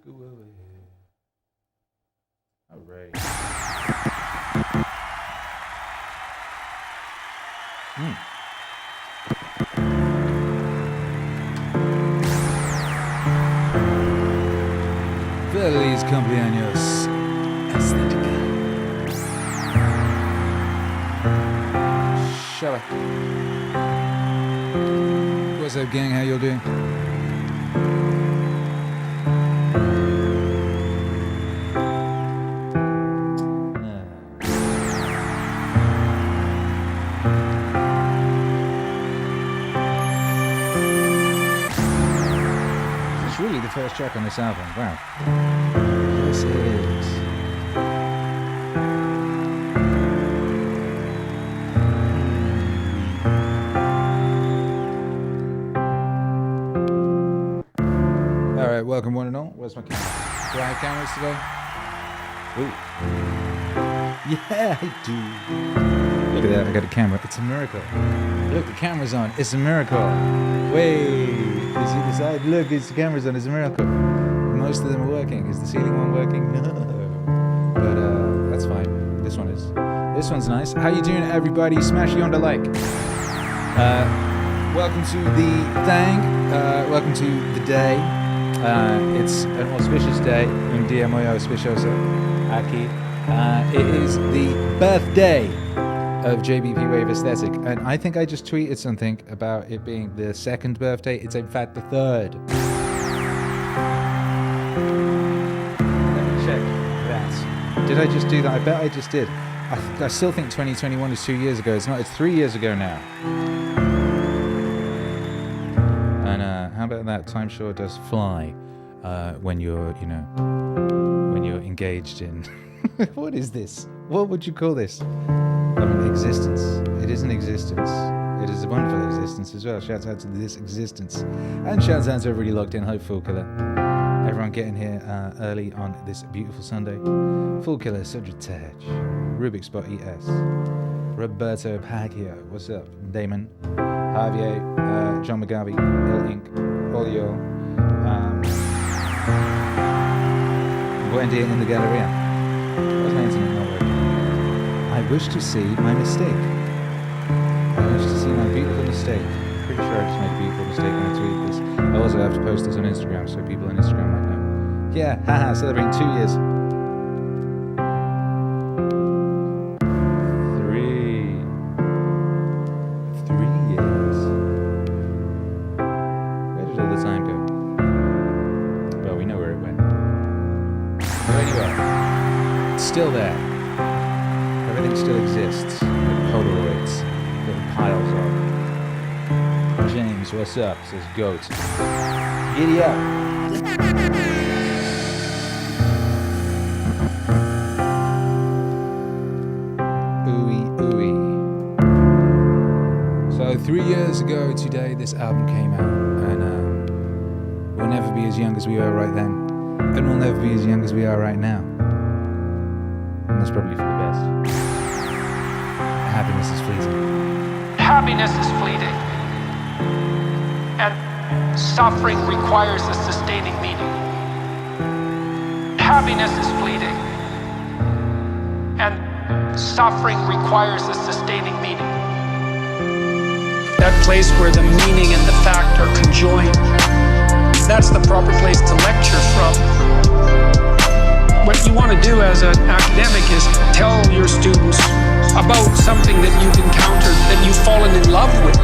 All right. Feliz cumpleaños, Estética. Shut up. What's up, gang? How y'all doing? It's really the first track on this album. Wow. This is. Alright, welcome one and all. Where's my camera? Do I have cameras today? Ooh. Yeah, I do. Look at that, I got a camera. It's a miracle. Look, the camera's on. It's a miracle. Wait, you see the side? Look, the camera's on. It's a miracle. Most of them are working. Is the ceiling one working? No. But that's fine. This one is. This one's nice. How you doing, everybody? Smash you on the like. Welcome to the thing. Welcome to the day. It's an auspicious day. Un dia muy auspicioso. Aquí. It is the birthday of Jbpwave Aesthetic, and I think I just tweeted something about it being the second birthday. It's in fact the third. Let me check that. Did I just do that? I bet I just did. I still think 2021 is 2 years ago. It's not. It's 3 years ago now. And how about that? Time sure does fly when you're, you know, when you're engaged in. What is this? What would you call this? I mean, existence. It is an existence. It is a wonderful existence as well. Shouts out to this existence. And shouts out to everybody locked in. Hi, Full Killer. Everyone getting here early on this beautiful Sunday. Full Killer, Sagittag, Rubik's Spot ES, Roberto Paglia. What's up? Damon, Javier, John McGarvey, Ill Inc., all y'all. Buen dia in the Galleria. What's my internet not working? I wish to see my mistake. I wish to see my beautiful mistake. Pretty sure I just made a beautiful mistake when I tweeted this. I also have to post this on Instagram so people on Instagram might know. Yeah, haha, celebrating 2 years. 3 years. Where did all the time go? Well, we know where it went. But anyway, it's still there. Everything still exists. Like Polaroids, little piles of. James, what's up? Says Goat. Giddy up. Ooey, ooey. So 3 years ago today, this album came out, and we'll never be as young as we were right then, and we'll never be as young as we are right now. And that's probably for the best. Happiness is fleeting. Happiness is fleeting. And suffering requires a sustaining meaning. Happiness is fleeting. And suffering requires a sustaining meaning. That place where the meaning and the fact are conjoined. That's the proper place to lecture from. What you want to do as an academic is tell your students about something that you've encountered, that you've fallen in love with,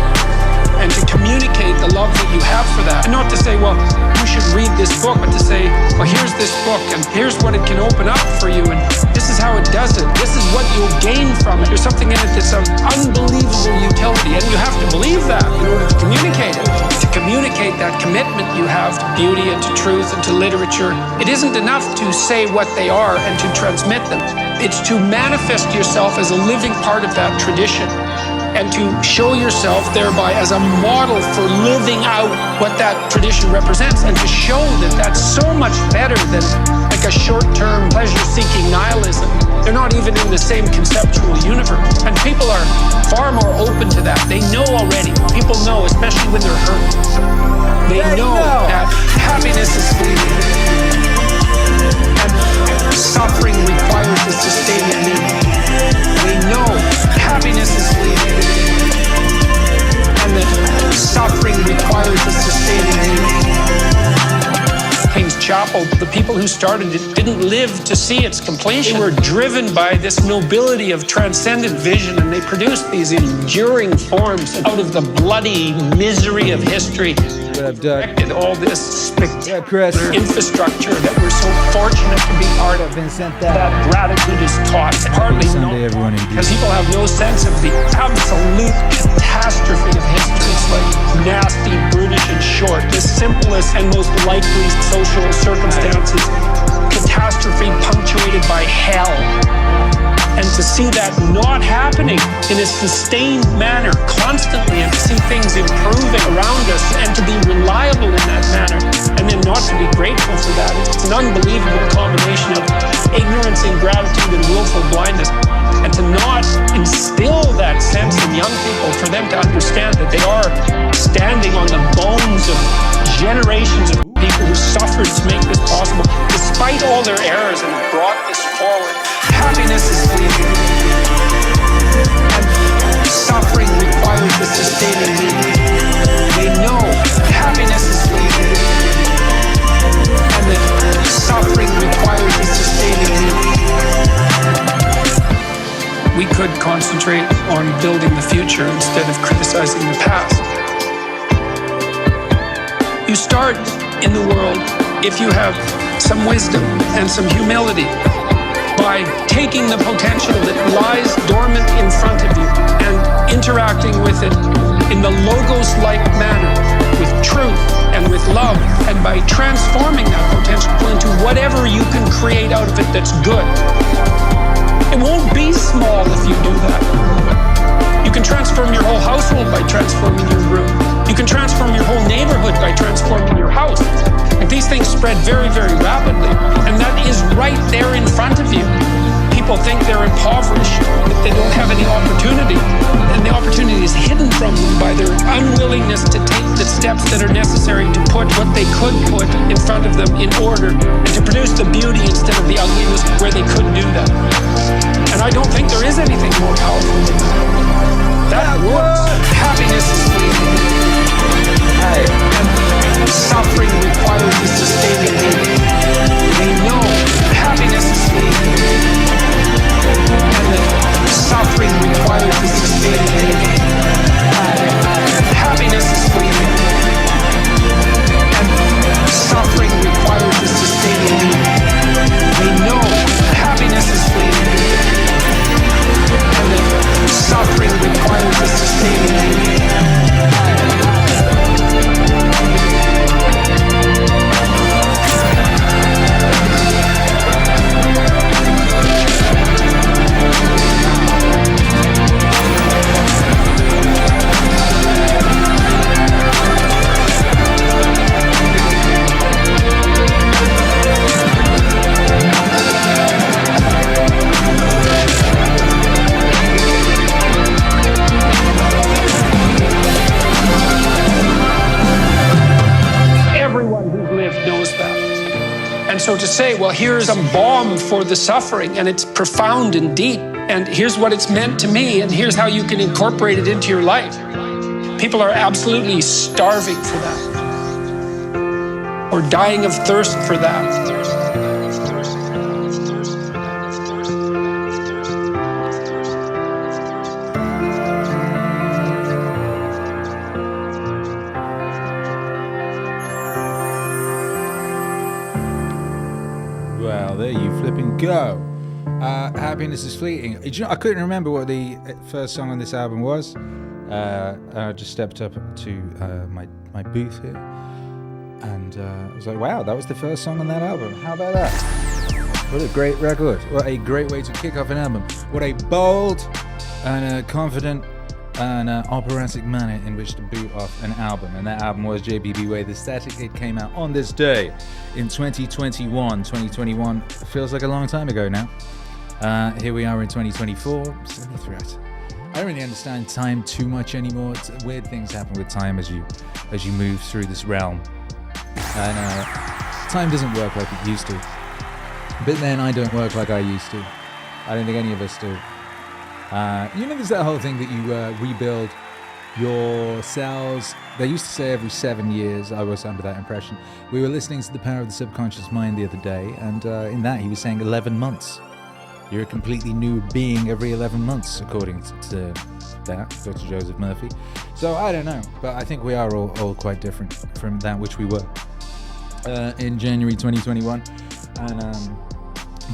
and to communicate the love that you have for that. And not to say, well, you should read this book, but to say, well, here's this book, and here's what it can open up for you, and this is how it does it. This is what you'll gain from it. There's something in it that's of unbelievable utility, and you have to believe that in order to communicate it. To communicate that commitment you have to beauty and to truth and to literature, it isn't enough to say what they are and to transmit them. It's to manifest yourself as a living part of that tradition, and to show yourself thereby as a model for living out what that tradition represents, and to show that that's so much better than like a short-term pleasure-seeking nihilism. They're not even in the same conceptual universe. And people are far more open to that. They know already. People know, especially when they're hurt. They know that happiness is fleeting. chapel, the people who started it didn't live to see its completion. They were driven by this nobility of transcendent vision, and they produced these enduring forms out of the bloody misery of history. What up, Doug? All this spectacular Chris. Infrastructure that we're so fortunate to be part of. Vincent, that gratitude is taught. It's partly Sunday, everyone, because people have no sense of the absolute catastrophe of history. It's like nasty, brutish, and short. The simplest and most likely social circumstances. Catastrophe punctuated by hell. And to see that not happening in a sustained manner constantly, and to see things improving around us, and to be reliable in that manner, and then not to be grateful for that, it's an unbelievable combination of ignorance, ingratitude, and willful blindness. And to not instill that sense in young people, for them to understand that they are standing on the bones of generations of people who suffered to make this possible, despite all their errors, and brought this forward. Happiness is fleeting, and suffering requires the sustaining meaning. They know happiness is fleeting, and that suffering requires the sustaining meaning. We could concentrate on building the future instead of criticizing the past. You start in the world, if you have some wisdom and some humility, by taking the potential that lies dormant in front of you and interacting with it in the logos-like manner, with truth and with love, and by transforming that potential into whatever you can create out of it that's good. It won't be small if you do that. You can transform your whole household by transforming your room. You can transform your whole neighborhood by transforming your house. And these things spread very, very rapidly. And that is right there in front of you. People think they're impoverished, that they don't have any opportunity. And the opportunity is hidden from them by their unwillingness to take the steps that are necessary to put what they could put in front of them in order, and to produce the beauty instead of the ugliness where they could do that. And I don't think there is anything more powerful than that. That works. Happiness is fleeting. And suffering requires the sustaining meaning. They know happiness is fleeting, and that suffering requires the sustaining meaning. Happiness is fleeting, and suffering requires the sustaining meaning. They know happiness is fleeting, and that suffering requires the sustaining meaning. So to say, well, here's a balm for the suffering, and it's profound and deep, and here's what it's meant to me, and here's how you can incorporate it into your life. People are absolutely starving for that, or dying of thirst for that. There you flipping go. Happiness is fleeting. You know, I couldn't remember what the first song on this album was. I just stepped up to my booth here, and I was like, wow, that was the first song on that album. How about that? What a great record. What a great way to kick off an album. What a bold and confident and operatic manner in which to boot off an album. And that album was Jbpwave, The Static. It came out on this day in 2021. 2021 feels like a long time ago now. Here we are in 2024. Silly threat. I don't really understand time too much anymore. Weird things happen with time as you move through this realm. And time doesn't work like it used to. But then I don't work like I used to. I don't think any of us do. You know, there's that whole thing that you rebuild your cells, they used to say every 7 years. I was under that impression. We were listening to The Power of the Subconscious Mind the other day, and in that he was saying 11 months. You're a completely new being every 11 months, according to that, Dr. Joseph Murphy. So I don't know, but I think we are all quite different from that which we were in January 2021. And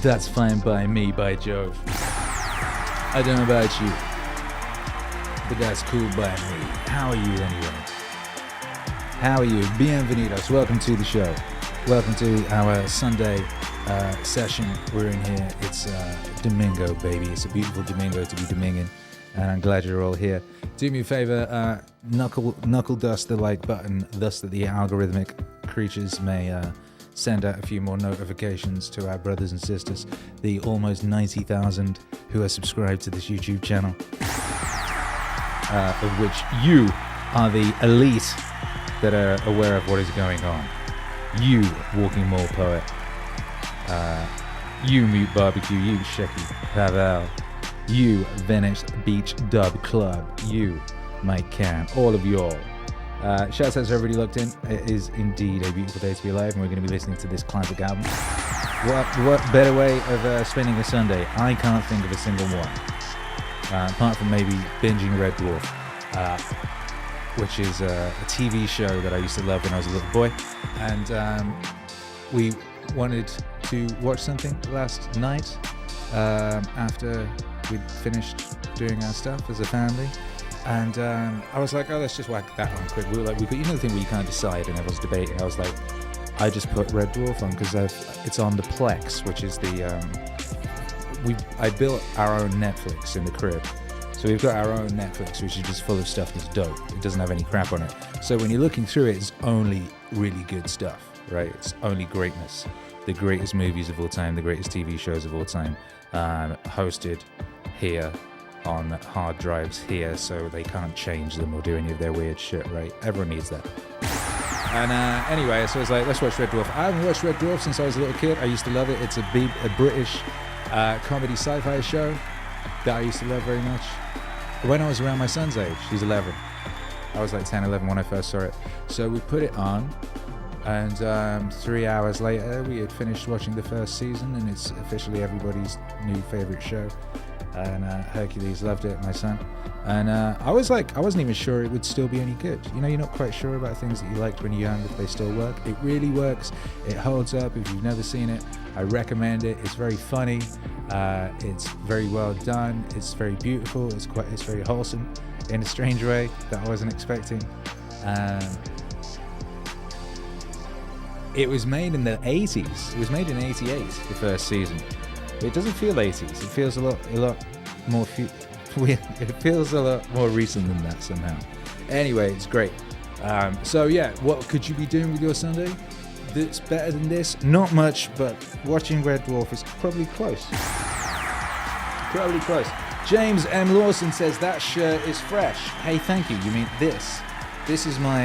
that's fine by me, by Jove. I don't know about you, but that's cool by me. How are you anyway? How are you? Bienvenidos. Welcome to the show. Welcome to our Sunday session. We're in here. It's Domingo, baby. It's a beautiful Domingo to be dominging, and I'm glad you're all here. Do me a favor, knuckle dust the like button, thus that the algorithmic creatures may send out a few more notifications to our brothers and sisters, the almost 90,000 who are subscribed to this YouTube channel, of which you are the elite that are aware of what is going on. You, Walking Mall Poet. You, Mute Barbecue. You, Shecky Pavel. You, Venice Beach Dub Club. You, Mike Can. All of y'all. Shouts out to everybody looked in. It is indeed a beautiful day to be alive, and we're going to be listening to this classic album. What better way of spending a Sunday? I can't think of a single one. Apart from maybe binging Red Dwarf, which is a TV show that I used to love when I was a little boy. And we wanted to watch something last night after we'd finished doing our stuff as a family. And I was like, oh, let's just whack that on quick. We were like, you know the thing where you can't decide and everyone's debating. I was like, I just put Red Dwarf on because it's on the Plex, which is the I built our own Netflix in the crib. So we've got our own Netflix, which is just full of stuff that's dope. It doesn't have any crap on it. So when you're looking through it, it's only really good stuff, right? It's only greatness. The greatest movies of all time, the greatest TV shows of all time, hosted here on hard drives here, so they can't change them or do any of their weird shit, right? Everyone needs that. And anyway, so I was like, let's watch Red Dwarf. I haven't watched Red Dwarf since I was a little kid. I used to love it. It's a British comedy sci-fi show that I used to love very much. When I was around my son's age, he's 11. I was like 10, 11 when I first saw it. So we put it on, and 3 hours later, we had finished watching the first season, and it's officially everybody's new favorite show. And Hercules loved it, my son. And I wasn't even sure it would still be any good. You know, you're not quite sure about things that you liked when you're young, if they still work. It really works. It holds up. If you've never seen it, I recommend it. It's very funny. It's very well done. It's very beautiful. It's very wholesome in a strange way that I wasn't expecting. It was made in the 80s. It was made in 88, the first season. It doesn't feel 80s. It feels a lot more weird. It feels a lot more recent than that somehow. Anyway, it's great. So yeah, what could you be doing with your Sunday that's better than this? Not much, but watching Red Dwarf is probably close. Probably close. James M. Lawson says that shirt is fresh. Hey, thank you. You mean this? This is my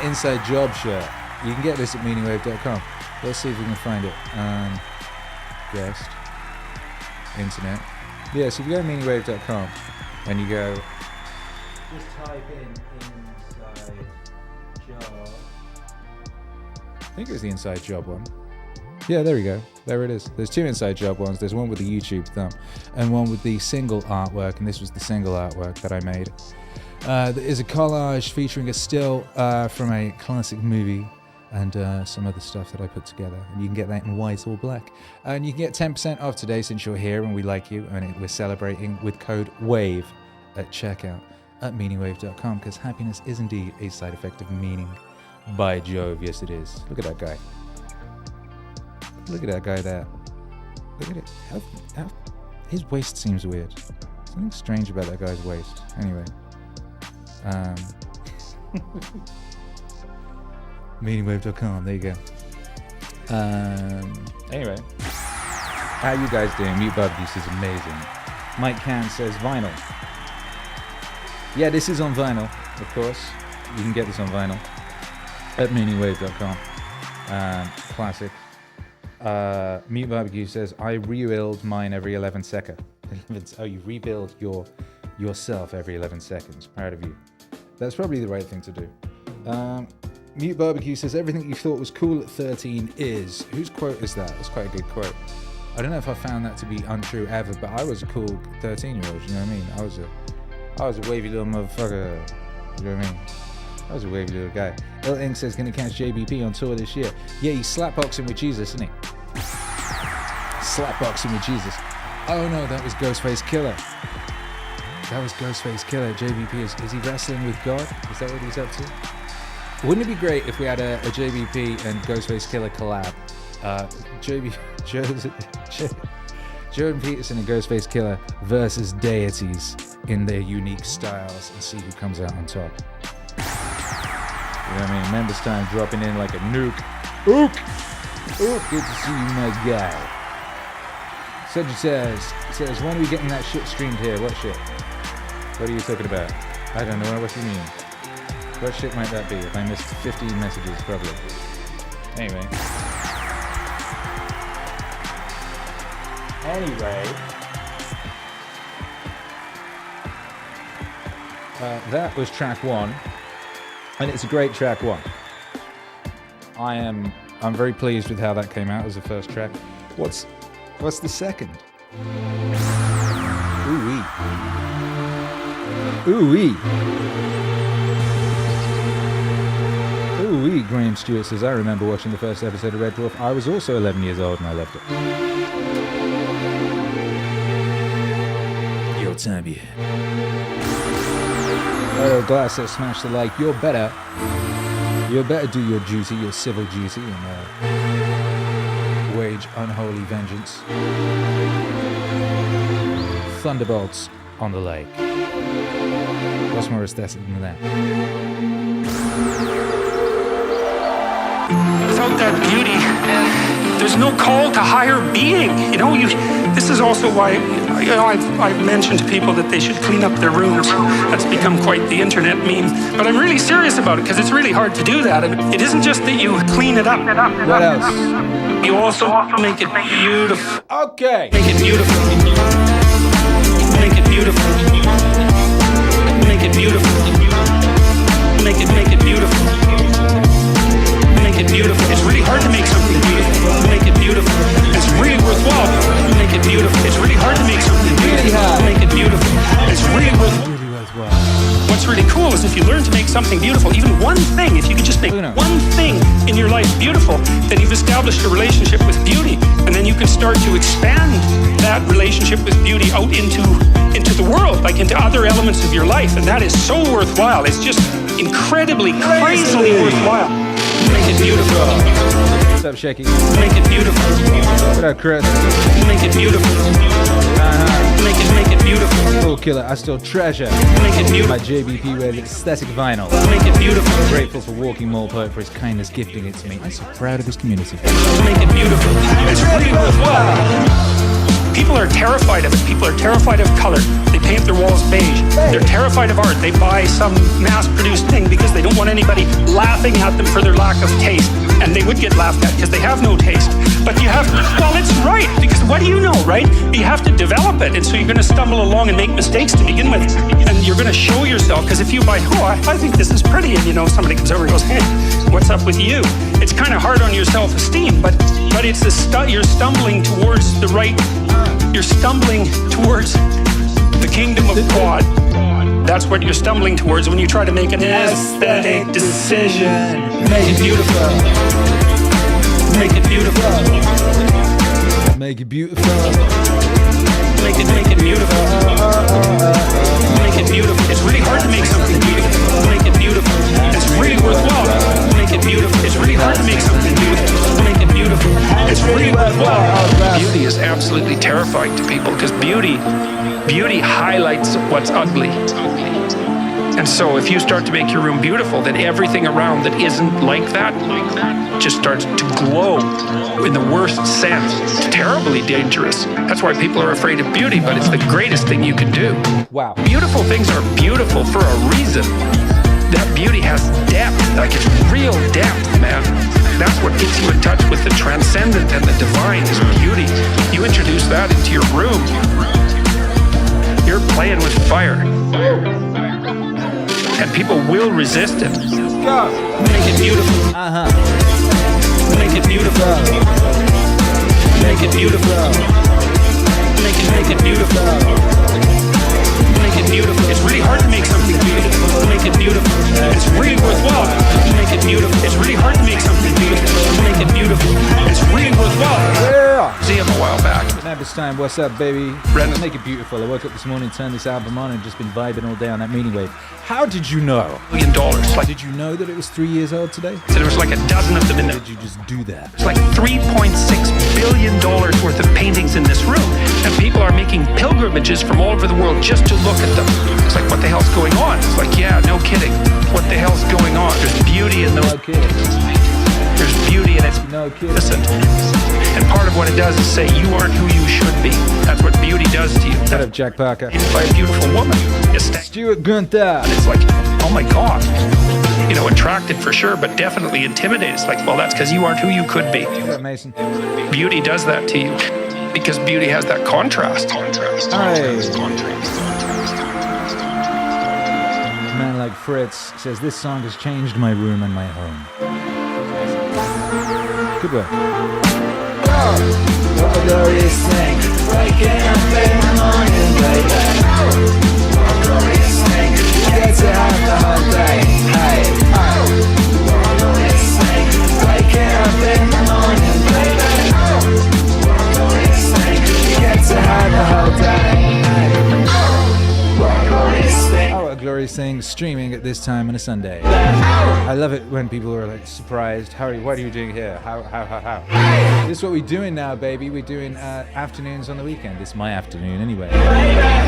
inside job shirt. You can get this at meaningwave.com. Let's see if we can find it. Guest. Internet. Yeah, so if you go to meaningwave.com and you go... Just type in inside job. I think it was the inside job one. Yeah, there we go. There it is. There's two inside job ones. There's one with the YouTube thumb and one with the single artwork, and this was the single artwork that I made. There is a collage featuring a still from a classic movie and some other stuff that I put together. And you can get that in white or black. And you can get 10% off today since you're here and we like you, and we're celebrating with code WAVE at checkout at meaningwave.com, because happiness is indeed a side effect of meaning. By Jove, yes it is. Look at that guy. Look at that guy there. Look at it. How his waist seems weird. Something strange about that guy's waist. Anyway. Meaningwave.com, there you go. Anyway, how you guys doing? Mute Barbecue is amazing. Mike Can says vinyl. Yeah, this is on vinyl, of course. You can get this on vinyl at meaningwave.com. Classic. Mute Barbecue says, I rebuild mine every 11 seconds. Oh, you rebuild your yourself every 11 seconds. Proud of you. That's probably the right thing to do. Mute Barbecue says, everything you thought was cool at 13 is. Whose quote is that? That's quite a good quote. I don't know if I found that to be untrue ever, but I was a cool 13-year-old, you know what I mean? I was a wavy little motherfucker, you know what I mean? I was a wavy little guy. L. Ing says, gonna catch JBP on tour this year. Yeah, he's slapboxing with Jesus, isn't he? Slapboxing with Jesus. Oh no, that was Ghostface Killer. That was Ghostface Killer. JBP, is he wrestling with God? Is that what he's up to? Wouldn't it be great if we had a JBP and Ghostface Killer collab? Jordan Peterson and Ghostface Killer versus deities in their unique styles and see who comes out on top. You know what I mean? Members time dropping in like a nuke. Ook! Ook! Good to see you, my guy. Cedric says, when are we getting that shit streamed here? What shit? What are you talking about? I don't know what you mean. What shit might that be? If I missed 15 messages, probably. Anyway. That was track 1, and it's a great track 1. I'm very pleased with how that came out as the first track. What's the second? Ooh-wee. Ooh-wee. Ooh-wee, Graham Stewart says, I remember watching the first episode of Red Dwarf. I was also 11 years old and I loved it. Your time, yeah. Oh, Glass says, smash the like. You're better do your duty, your civil duty, and wage unholy vengeance. Thunderbolts on the lake. What's more aesthetic than that? Without that beauty, there's no call to higher being. You know, this is also why I've mentioned to people that they should clean up their rooms. That's become quite the internet meme. But I'm really serious about it because it's really hard to do that. It isn't just that you clean it up. What else? You also make it beautiful. Okay. Make it beautiful. Make it beautiful. Make it beautiful. Make it beautiful. Make it beautiful. It's really hard to make something beautiful. Make it beautiful. It's really worthwhile. Make it beautiful. It's really hard to make something beautiful. Make it beautiful. It's really worthwhile. What's really cool is if you learn to make something beautiful, even one thing, if you could just make one thing in your life beautiful, then you've established a relationship with beauty, and then you can start to expand that relationship with beauty out into the world, like into other elements of your life, and that is so worthwhile. It's just incredibly, crazily worthwhile. Make it beautiful. What's up, Shaky? Make it beautiful. What up, Chris? Make it beautiful. Make it beautiful. Cool Killer, I still treasure Make it beautiful. my Jbpwave aesthetic vinyl. Make it beautiful. Grateful for Walking Mole Poet for his kindness gifting it to me. I'm so proud of his community. Make it beautiful. It's really worthwhile. People are terrified of it. People are terrified of color. They paint their walls beige. They're terrified of art. They buy some mass-produced thing because they don't want anybody laughing at them for their lack of taste. And they would get laughed at because they have no taste. But you have, well, it's right, because what do you know, right? You have to develop it. And so you're going to stumble along and make mistakes to begin with. And you're going to show yourself, because if you buy, I think this is pretty, and somebody comes over and goes, hey, what's up with you? It's kind of hard on your self-esteem, but it's you're stumbling towards the right. You're stumbling towards the kingdom of God. That's what you're stumbling towards when you try to make an aesthetic decision. Make it beautiful. Make it beautiful. Make it beautiful. Make it beautiful. Make it beautiful. It's really hard to make something beautiful. Make it beautiful. It's really worthwhile. Make it beautiful. It's really hard to make something beautiful. Make it beautiful. It's really worthwhile. Beauty is absolutely terrifying to people because beauty highlights what's ugly. And so if you start to make your room beautiful, then everything around that isn't like that just starts to glow in the worst sense. It's terribly dangerous. That's why people are afraid of beauty, but it's the greatest thing you can do. Wow. Beautiful things are beautiful for a reason. That beauty has depth, like it's real depth, man. That's what gets you in touch with the transcendent and the divine is beauty. You introduce that into your room, you're playing with fire. And people will resist it. Make it beautiful. Make it beautiful. Make it beautiful. Make it beautiful. Make it beautiful. It's really hard to make something beautiful. Make it beautiful. It's really worthwhile. Make it beautiful. It's really hard to make something beautiful. Make it beautiful. It's really worthwhile. Yeah. See him a while back. Now this time, what's up, baby? Brendan. Make it beautiful. I woke up this morning, turned this album on, and just been vibing all day on that Meaningwave. How did you know? $1 million. Like, Did you know that it was 3 years old today? so there was like a dozen of them in there. Did you just do that? It's like $3.6 billion worth of paintings in this room, and people are making pilgrimages from all over the world just to look at them. It's like, what the hell's going on? It's like, yeah, no kidding. What the hell's going on? There's beauty in those. No kidding. There's beauty in it. No kidding. Listen, and part of what it does is say you aren't who you should be. That's what beauty does to you. Shut up, Jack Parker. By a beautiful woman. Stuart Gunther. It's like, oh my God. You know, attracted for sure, but definitely intimidated. It's like, well, that's because you aren't who you could be. Shut up, Mason. Beauty does that to you because beauty has that contrast. A man like Fritz says, this song has changed my room and my home. Good work. What a glorious thing, waking up in the morning, baby. What a glorious thing, you get to have the whole day. Hey, hey. What a glorious thing, waking up in the morning, baby. What a glorious thing, you get to have the whole day. Hey. What a glorious thing. Oh, a glorious thing, streaming at this time on a Sunday. I love it when people are like surprised. Harry, what are you doing here? How? This is what we're doing now, baby. We're doing afternoons on the weekend. It's my afternoon anyway. A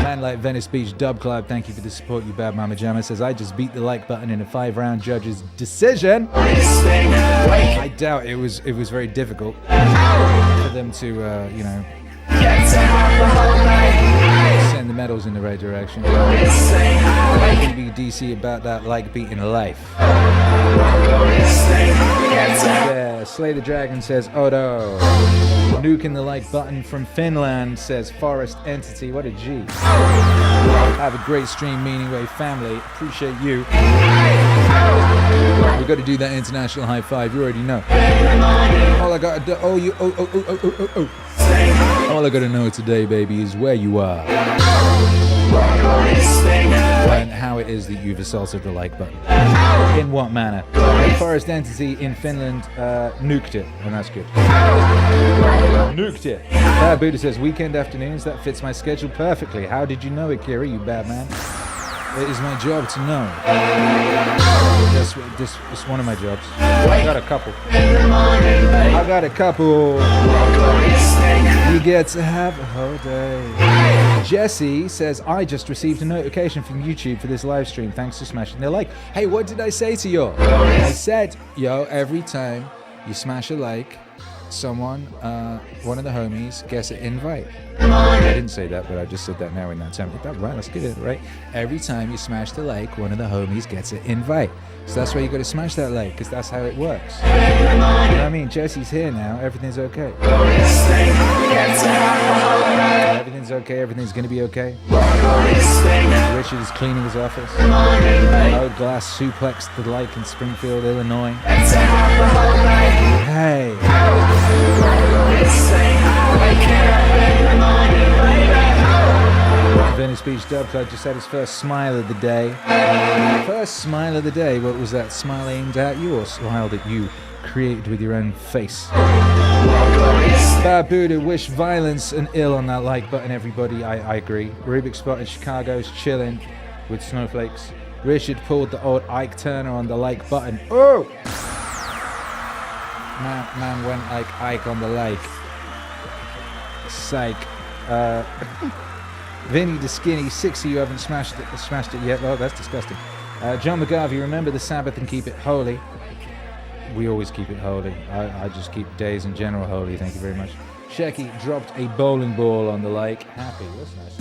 man like Venice Beach Dub Club, thank you for the support, you bad mama jammer, says, I just beat the like button in a 5-round judge's decision. I doubt it was very difficult for them to, you know, send the medals in the right direction. BBDC about that like beating life. Yeah, Slay the Dragon says Odo. Nuking the like button from Finland says Forest Entity. What a G. Have a great stream, Meaningwave family. Appreciate you. We've got to do that international high five. You already know. All I got to do, all I got to know today, baby, is where you are and how it is that you've assaulted the like button. In what manner? Forest Entity in Finland nuked it, and that's good. Nuked it. Buddha says, weekend afternoons, that fits my schedule perfectly. How did you know, Akira, you bad man? It is my job to know. This is one of my jobs. I got a couple. You get to have a whole day. Jesse says, I just received a notification from YouTube for this live stream. Thanks for smashing the like. Hey, what did I say to you? I said, yo, every time you smash a like, someone, one of the homies, gets an invite. I didn't say that, but I just said that now in that time. Right, let's get it, right? Every time you smash the like, one of the homies gets an invite. So that's why you got to smash that like, because that's how it works. You know what I mean? Jesse's here now. Everything's okay. Everything's okay. Everything's going to be okay. Richard is cleaning his office. Old Glass suplexed the like in Springfield, Illinois. Hey. Venice Beach Dub Club just had his first smile of the day. First smile of the day. What was that? Smile aimed at you or smile that you created with your own face? Bad Buddha, wish violence and ill on that like button, everybody. I agree. Rubik's Spot in Chicago's chilling with snowflakes. Richard pulled the old Ike Turner on the like button. Oh! Man went like Ike on the like. Psych. Vinny the Skinny, 60, you haven't smashed it yet. Well, that's disgusting. John McGarvey, remember the Sabbath and keep it holy. We always keep it holy. I just keep days in general holy, thank you very much. Shecky dropped a bowling ball on the like. Happy, that's nice.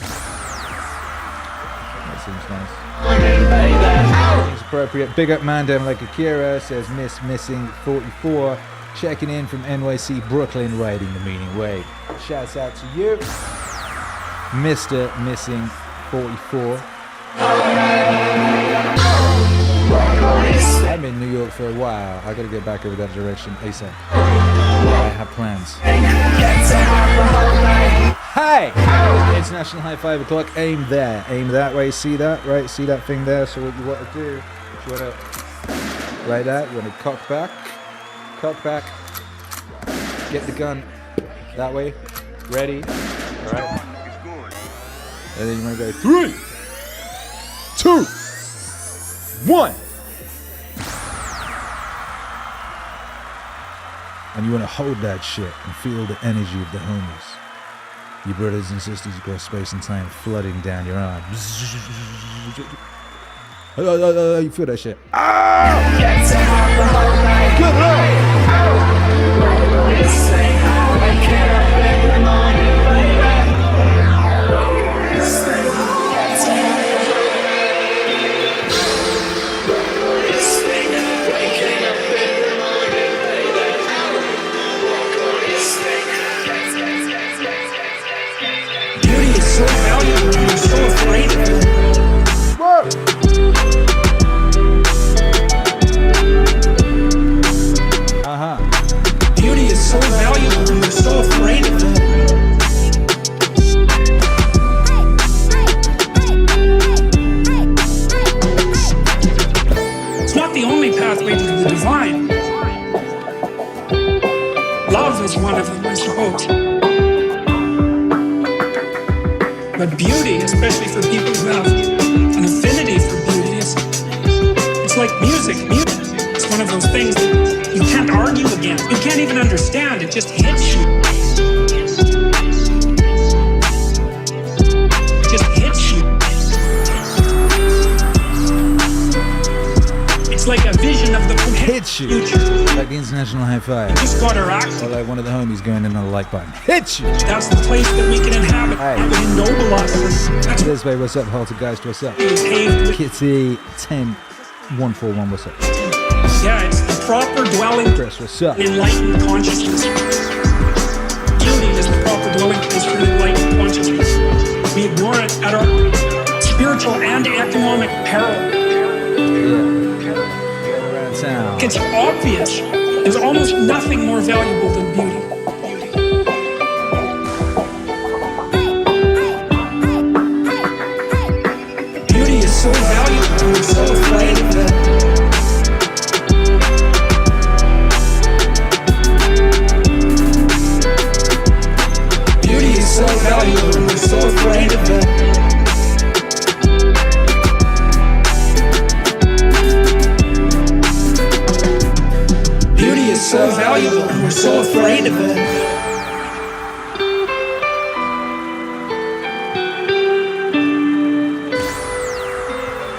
That seems nice. Seems appropriate. Big up Mandem like Akira, says Missing 44. Checking in from NYC, Brooklyn, riding the Meaning Wave. Shouts out to you, Mr. Missing 44. I'm in New York for a while. I gotta get back over that direction ASAP. I have plans. Hey! International High 5 o'clock. Aim there. Aim that way. See that? Right? See that thing there? So what you want to do, you want to, like that, you want to cock back. Cock back. Get the gun that way. Ready? Alright. And then you want to go 3, 2, 1. And you want to hold that shit and feel the energy of the homies. Your brothers and sisters across space and time flooding down your arm. You feel that shit. Good So valuable, I'm so afraid of it. Whoa. Beauty is so valuable, and we're so afraid of it. It's not the only pathway to the divine. Love is one of them, I suppose. But beauty, especially for people who have an affinity for beauty, it's like music. It's one of those things that you can't argue against. You can't even understand. It just hits you. It just hits you. It's like a vision of the Hits you. future. Like the International High 5. You just gotta act. Or like one of the homies going in on the like button. Hits you. That's the place that we can inhabit. Hey. That would ennoble us. That's This way, what's up? Haltergeist, what's up? paved with. Kitty 10141, what's up? Yeah, it's the proper dwelling. Chris, what's up? Enlightened consciousness. Beauty is the proper dwelling place for enlightened consciousness. We ignore it at our spiritual and economic peril. Around town. It's obvious. There's almost nothing more valuable than beauty. Beauty is so valuable, and we're so afraid of it. So valuable, and we're so afraid of it. Beauty is so valuable, and we're so afraid of it.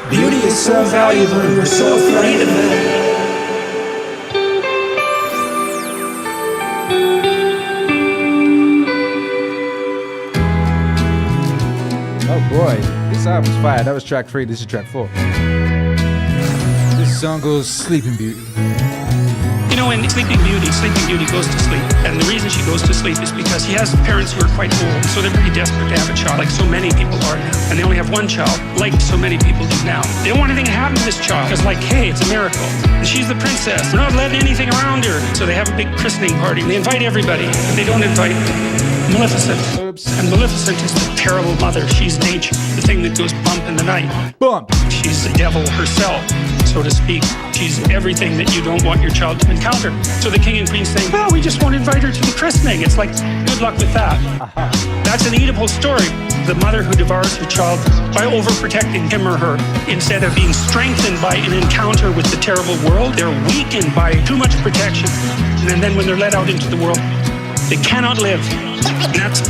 Beauty is so valuable, and we're so afraid of it. Boy, this album's fire. That was track 3, this is track 4. This song goes Sleeping Beauty. You know, in Sleeping Beauty goes to sleep. And the reason she goes to sleep is because she has parents who are quite old. So they're pretty desperate to have a child, like so many people are now. And they only have one child, like so many people do now. They don't want anything to happen to this child. Because like, hey, it's a miracle. And she's the princess. We're not letting anything around her. So they have a big christening party. They invite everybody. But they don't invite Maleficent. Oops. And Maleficent is the terrible mother. She's nature, the thing that goes bump in the night. Bump. She's the devil herself, so to speak. She's everything that you don't want your child to encounter. So the king and queen saying, well, we just won't invite her to the christening. It's like, good luck with that. That's an Oedipal story. The mother who devours her child by overprotecting him or her. Instead of being strengthened by an encounter with the terrible world, they're weakened by too much protection. And then when they're let out into the world, they cannot live. And that's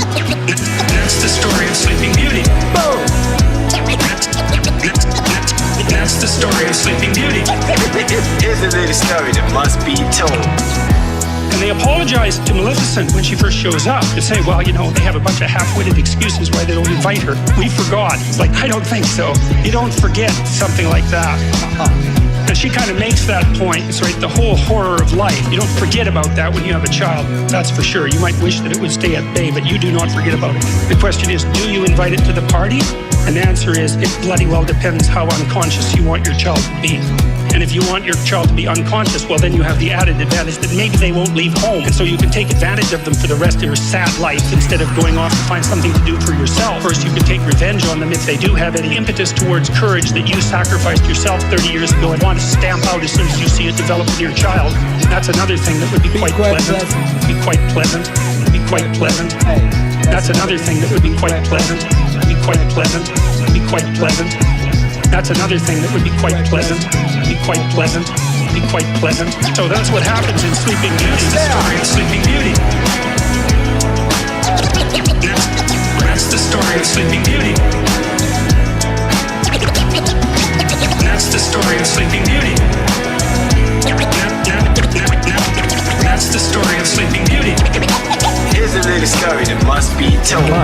the story of Sleeping Beauty. That's the story of Sleeping Beauty. Here's a little story that must be told. And they apologize to Maleficent when she first shows up and say, well, you know, they have a bunch of half-witted excuses why they don't invite her. We forgot. It's like, I don't think so. You don't forget something like that. And she kind of makes that point. It's right, the whole horror of life. You don't forget about that when you have a child. That's for sure. You might wish that it would stay at bay, but you do not forget about it. The question is, do you invite it to the party? And the answer is, it bloody well depends how unconscious you want your child to be. And if you want your child to be unconscious, well, then you have the added advantage that maybe they won't leave home. And so you can take advantage of them for the rest of your sad life instead of going off to find something to do for yourself. First, you can take revenge on them if they do have any impetus towards courage that you sacrificed yourself 30 years ago and want to stamp out as soon as you see it develop in your child. That's another thing that would be quite pleasant. Be quite pleasant. Be quite pleasant. That's another thing that would be quite pleasant. Be quite pleasant. Be quite pleasant. That's another thing that would be quite pleasant. Be quite pleasant. Be quite pleasant. So that's what happens in Sleeping Beauty. The story of Sleeping Beauty. That's the story of Sleeping Beauty. That's the story of Sleeping Beauty. That's the story of Sleeping Beauty. Here's a little story that must be told.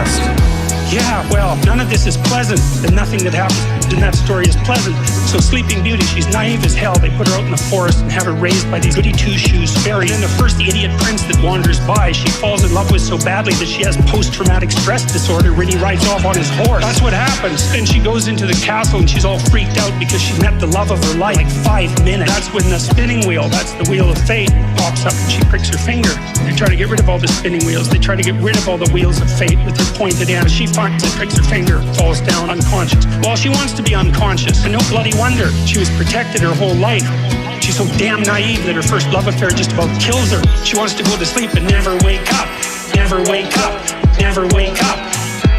Yeah, well, none of this is pleasant, and nothing that happens in that story is pleasant. So Sleeping Beauty, she's naive as hell. They put her out in the forest and have her raised by these goody two-shoes fairies. And then the first idiot prince that wanders by, she falls in love with so badly that she has post-traumatic stress disorder when he rides off on his horse. That's what happens. Then she goes into the castle and she's all freaked out because she met the love of her life like 5 minutes. That's when the spinning wheel, that's the wheel of fate, pops up and she pricks her finger. They try to get rid of all the spinning wheels. They try to get rid of all the wheels of fate with their pointed end. She finds it, pricks her finger, falls down unconscious. Well, she wants to be unconscious, and no bloody wonder. She was protected her whole life. She's so damn naive that her first love affair just about kills her. She wants to go to sleep and never wake up. Never wake up. Never wake up.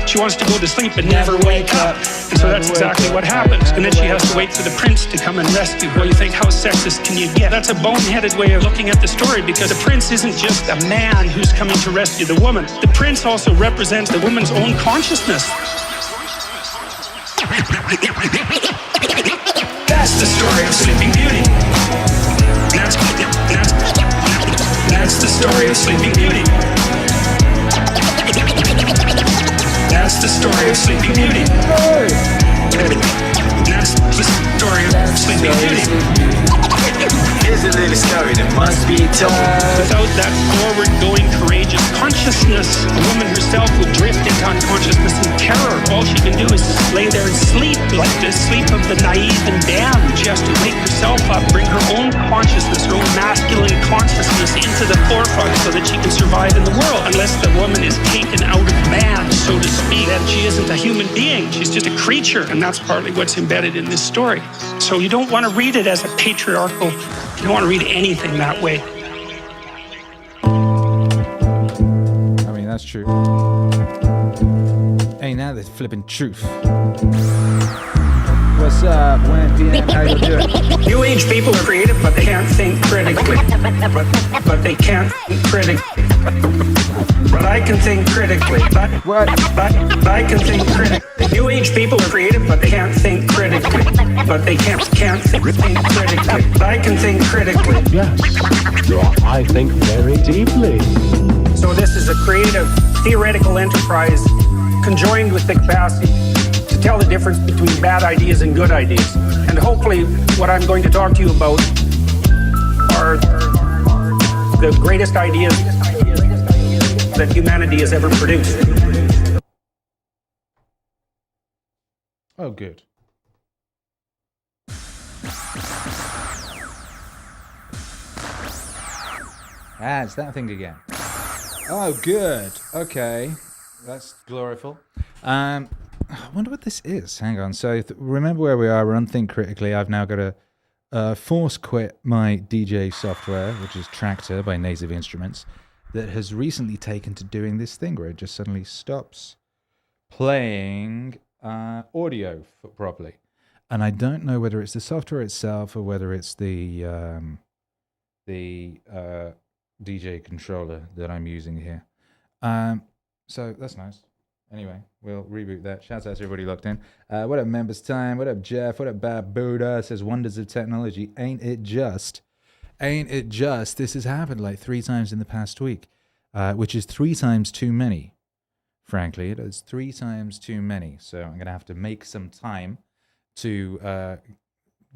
She wants to go to sleep and never wake up. And so that's exactly what happens. And then she has to wait for the prince to come and rescue her. Well, you think, how sexist can you get? That's a boneheaded way of looking at the story, because the prince isn't just a man who's coming to rescue the woman. The prince also represents the woman's own consciousness. That's the story of Sleeping Beauty. That's the story of Sleeping Beauty. That's the story of Sleeping Beauty. That's the story of Sleeping Beauty. Here's a little story that must be told. Without that forward-going, courageous consciousness, a woman herself would drift into unconsciousness and terror. All she can do is lay there and sleep, like the sleep of the naive and damned. She has to wake herself up, bring her own consciousness, her own masculine consciousness into the forefront so that she can survive in the world. Unless the woman is taken out of man, so to speak, then she isn't a human being. She's just a creature, and that's partly what's embedded in this story. So you don't want to read it as a patriarchal. You don't want to read anything that way. I mean, that's true. Ain't that the flipping truth? What's up, When PM? How you doing? New age people are creative, but they can't think critically. But they can't think critically. But I can think critically. But I can think critically. New age people are creative, but they can't think critically. But they can't think critically. But I can think critically. Yes, I think very deeply. So this is a creative, theoretical enterprise conjoined with the capacity to tell the difference between bad ideas and good ideas. And hopefully what I'm going to talk to you about are the greatest ideas that humanity has ever produced. Oh, good. Ah, it's that thing again. Oh, good. Okay. That's gloriful. I wonder what this is. Hang on. So remember where we are. We're on Think Critically. I've now got to force quit my DJ software, which is Tractor by Native Instruments, that has recently taken to doing this thing where it just suddenly stops playing audio properly. And I don't know whether it's the software itself or whether it's the DJ controller that I'm using here. So that's nice. Anyway, we'll reboot that. Shouts out to everybody locked in. What up, Members Time? What up, Jeff? What up, Bad Buddha? Says, wonders of technology. Ain't it just? Ain't it just? This has happened like 3 times in the past week, which is 3 times too many. Frankly, it is 3 times too many. So I'm going to have to make some time to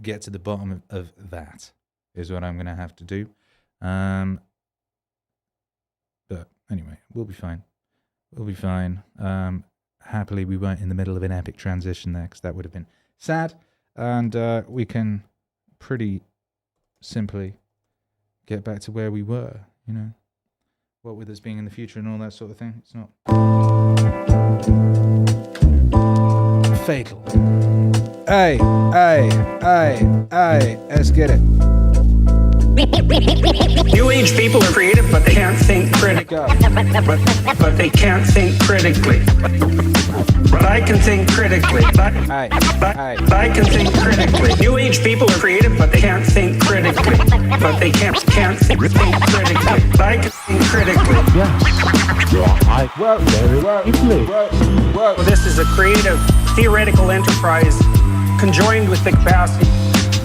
get to the bottom of that is what I'm going to have to do. But anyway, we'll be fine. We'll be fine. Happily, we weren't in the middle of an epic transition there, because that would have been sad. And we can pretty simply get back to where we were, you know. What with us being in the future and all that sort of thing. It's not fatal. Hey, let's get it. New age people are creative, but they can't think critically. But they can't think critically. But I can think critically. But I can think critically. New age people are creative, but they can't think critically. But they can't think critically. But I can think critically. Yes. I work very deeply. Well, this is a creative, theoretical enterprise conjoined with the capacity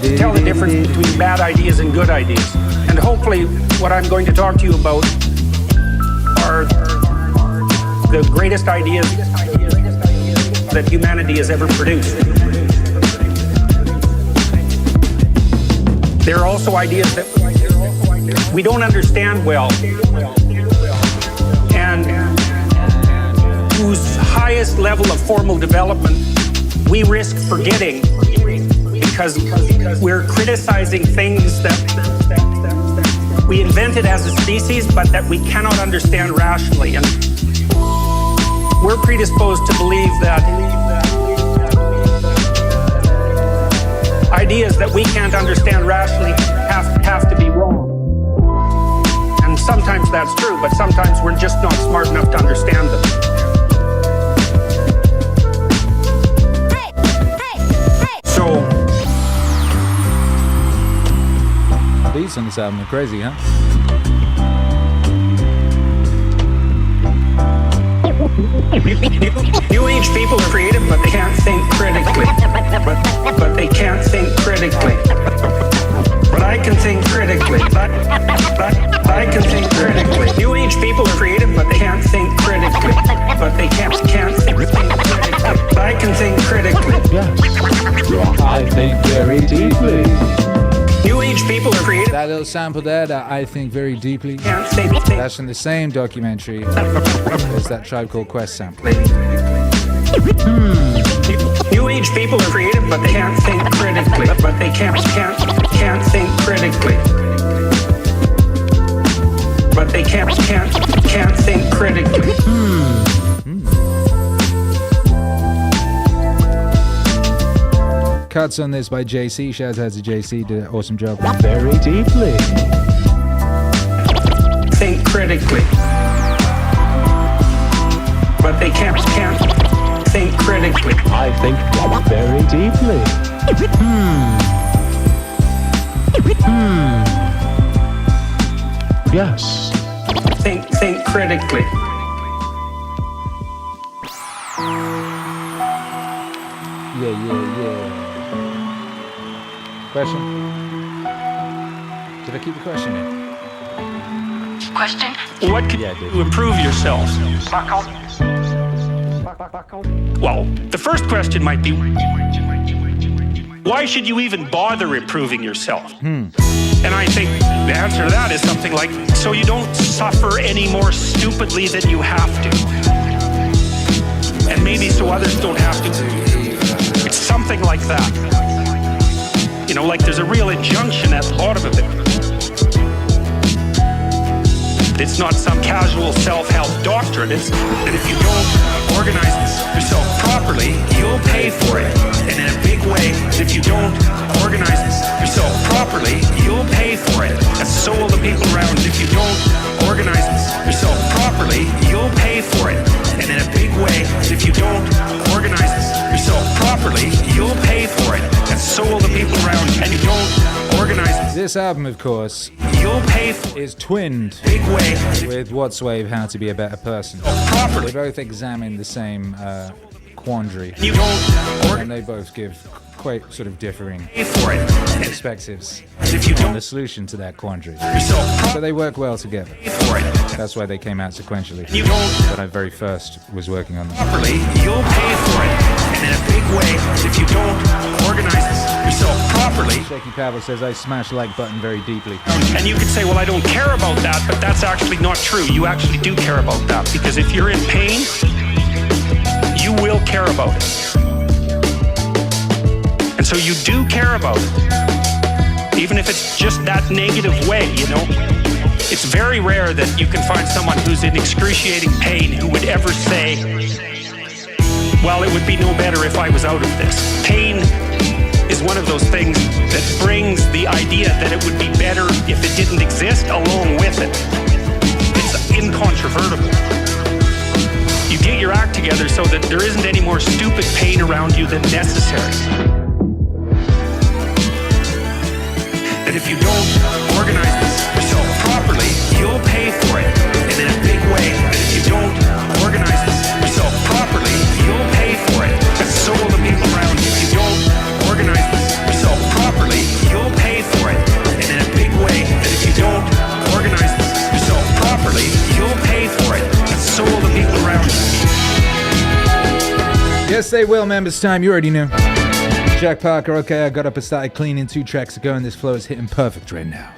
to tell the difference between bad ideas and good ideas. And hopefully what I'm going to talk to you about are the greatest ideas that humanity has ever produced. There are also ideas that we don't understand well, and whose highest level of formal development we risk forgetting because we're criticizing things that we invented as a species, but that we cannot understand rationally. And we're predisposed to believe that ideas that we can't understand rationally have to be wrong. And sometimes that's true, but sometimes we're just not smart enough to understand them. So Beats on this album are crazy, huh? New age people are creative, but they can't think critically. But they can't think critically. But I can think critically. But I can think critically. New age people are creative, but they can't think critically. But they can't think critically. But I can think critically. Yes. I think very deeply. New age people are creative. That little sample there that I think very deeply, Can't think. that's from the same documentary as that Tribe Called Quest sample. New age people are creative, but they can't think critically. But they can't think critically. But they can't think critically. Cuts on this by JC. Shout out to JC, did an awesome job. Very deeply. Think critically. But they can't think critically. I think very deeply. Yes. Think critically. Yeah. Question? Did I keep the question in? Question? What can Yeah, I did. you improve yourself? Well, the first question might be, why should you even bother improving yourself? And I think the answer to that is something like, so you don't suffer any more stupidly than you have to. And maybe so others don't have to. It's something like that. You know, like there's a real injunction at the bottom of it. It's not some casual self-help doctrine. It's that if you don't organize yourself properly, you'll pay for it. And in a big way, if you don't organize yourself properly, you'll pay for it. And so will the people around. If you don't organize yourself properly, you'll pay for it. And in a big way, if you don't organize yourself properly, you'll pay for it. And so will the people around. And you don't organize. This album, of course, You'll pay for it. is twinned Big way. with What'swave, How to Be a Better Person. They Properly. both examine the same quandary, You don't and they both give quite sort of differing pay for it. And perspectives if you on don't the solution to that quandary. yourself But they work well together. pay for it. That's why they came out sequentially. You don't When I very first was working on them. properly, you'll pay for it. and in a big way, if you don't organize yourself properly. Shaky Pavel says, I smash like button very deeply. And you could say, well, I don't care about that, but that's actually not true. You actually do care about that, because if you're in pain, you will care about it. And so you do care about it, even if it's just that negative way, you know. It's very rare that you can find someone who's in excruciating pain who would ever say, well, it would be no better if I was out of this. Pain is one of those things that brings the idea that it would be better if it didn't exist along with it. It's incontrovertible. You get your act together so that there isn't any more stupid pain around you than necessary. That if you don't organize yourself properly, you'll pay for it, and in a big way. And if you don't organize yourself properly, you'll pay for it, and so will the people around you. If you don't organize yourself properly, you'll pay for it, and in a big way. And if you don't organize yourself properly, you'll pay for it, and so will the people around you. Yes, they will, members time. You already know. Jack Parker, okay, I got up and started cleaning 2 tracks ago, and this flow is hitting perfect right now.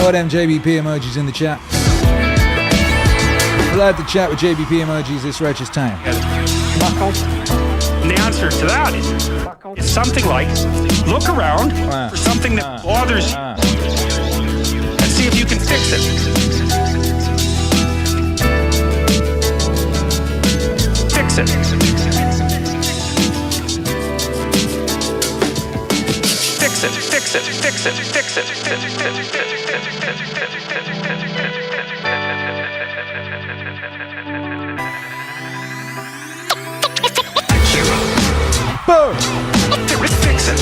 All them JBP emojis in the chat. Glad to chat with JBP emojis this righteous time. And the answer to that is something like, look around for something that bothers you and see if you can fix it. Fix it. Fix it, fix it, fix it, fix it. Boom! Fix it.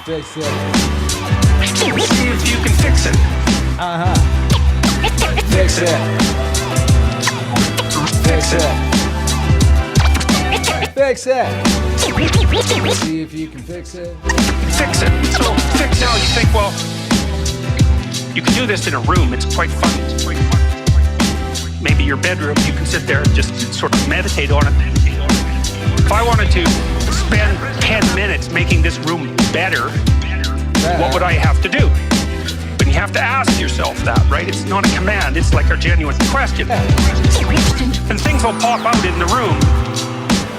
Fix it. See if you can fix it. Fix it. Fix it. Fix it. See if you can fix it. Fix it. So fix now. You think, well, you can do this in a room. It's quite fun. Maybe your bedroom. You can sit there and just sort of meditate on it. If I wanted to spend 10 minutes making this room better, what would I have to do? But you have to ask yourself that, right? It's not a command. It's like a genuine question. And things will pop out in the room.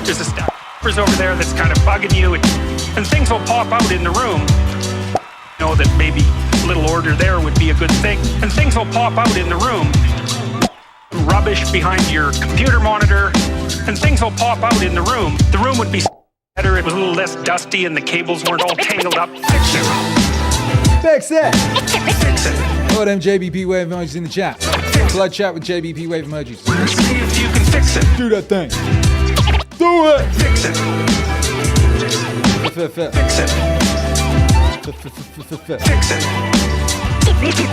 There's a stack of papers over there that's kind of bugging you. And things will pop out in the room. You know that maybe a little order there would be a good thing. And things will pop out in the room. Rubbish behind your computer monitor. And things will pop out in the room. The room would be better. It was a little less dusty and the cables weren't all tangled up. Fix it. Fix it. Fix it. All them Jbpwave emojis in the chat. Blood chat with Jbpwave emojis. See if you can fix it. Do that thing. Do it. Fix it. Fix it. Fix it. Fix it.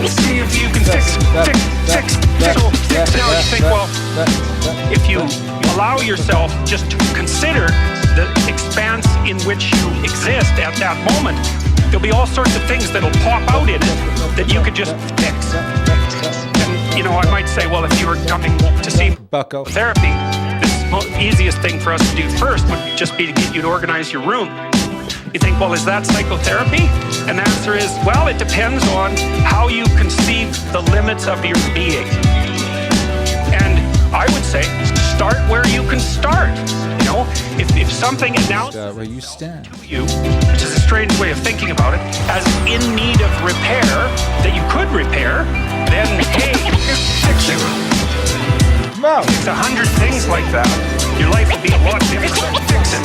See if you can fix it. Now you think, well, if you allow yourself just to consider the expanse in which you exist at that moment, there'll be all sorts of things that'll pop out in it that you could just fix. And, you know, I might say, well, if you were coming to see therapy, the easiest thing for us to do first would just be to get you to organize your room. You think, well, is that psychotherapy? And the answer is, well, it depends on how you conceive the limits of your being. And I would say, start where you can start. You know, if something announces where you stand, which is a strange way of thinking about it, as in need of repair that you could repair, then hey, fix it. It's 100 things like that. Your life will be a lot different. Fix it.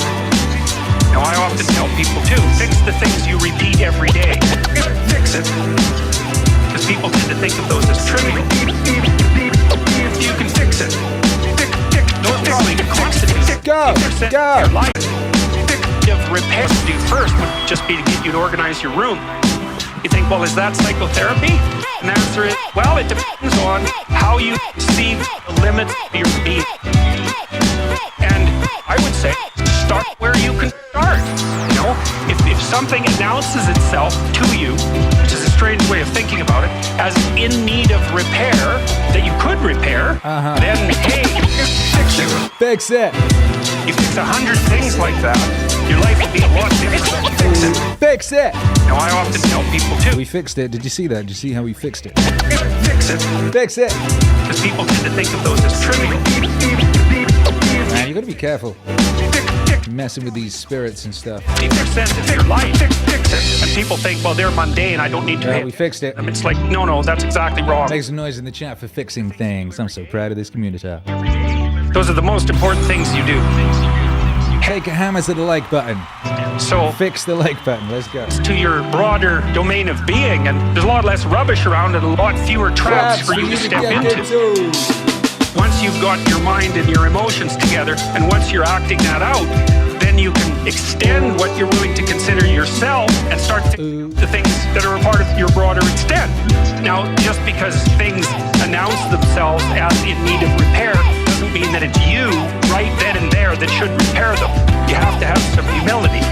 Now, I often tell people too, fix the things you repeat every day. Fix it. Because people tend to think of those as trivial. If you can fix it. Those probably constantly. Go. Your life. Repair to do first would just be to get you to organize your room. You think, well, is that psychotherapy? And the answer is, well, it depends on how you see the limits of your being. And I would say, start where you can start. You know, if something announces itself to you, which is a strange way of thinking about it, as in need of repair that you could repair, then hey, fix it. Fix it. You fix 100 things like that, your life would be a lot different. Fix it. Fix it. Now I often tell people too, We fixed it. Did you see that? Did you see how we fixed it? fix it, Fix it. because people tend to think of those as trivial. Man, you gotta be careful messing with these spirits and stuff. 50% of your life, fix it. And people think, well, they're mundane, I don't need to hit We fixed it. them. It's like, no, that's exactly wrong. Make some noise in the chat for fixing things. I'm so proud of this community. Those are the most important things you do. Take a hammer to the like button. So Fix the like button. Let's go. to your broader domain of being, and there's a lot less rubbish around and a lot fewer traps for you to step into. Once you've got your mind and your emotions together, and once you're acting that out, then you can extend what you're willing to consider yourself and start to the things that are a part of your broader extent. Now, just because things announce themselves as in need of repair doesn't mean that it's you right then and there that should repair them. You have to have some humility.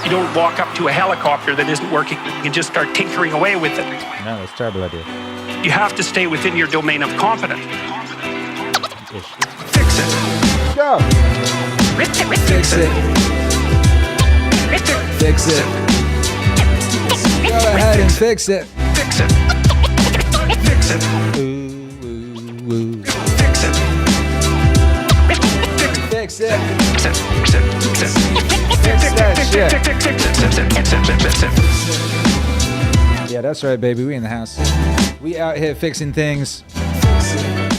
You don't walk up to a helicopter that isn't working and just start tinkering away with it. No, that's a terrible idea. You have to stay within your domain of competence. Fix it. Go. Fix it. Fix it. Fix it. Go ahead and fix it. Fix it. Fix it. Ooh, ooh, ooh. Fix it. Fix it. Fix it. Fix it. Fix it. Fix that shit. Fix it. Yeah, that's right, baby. We in the house. We out here fixing things.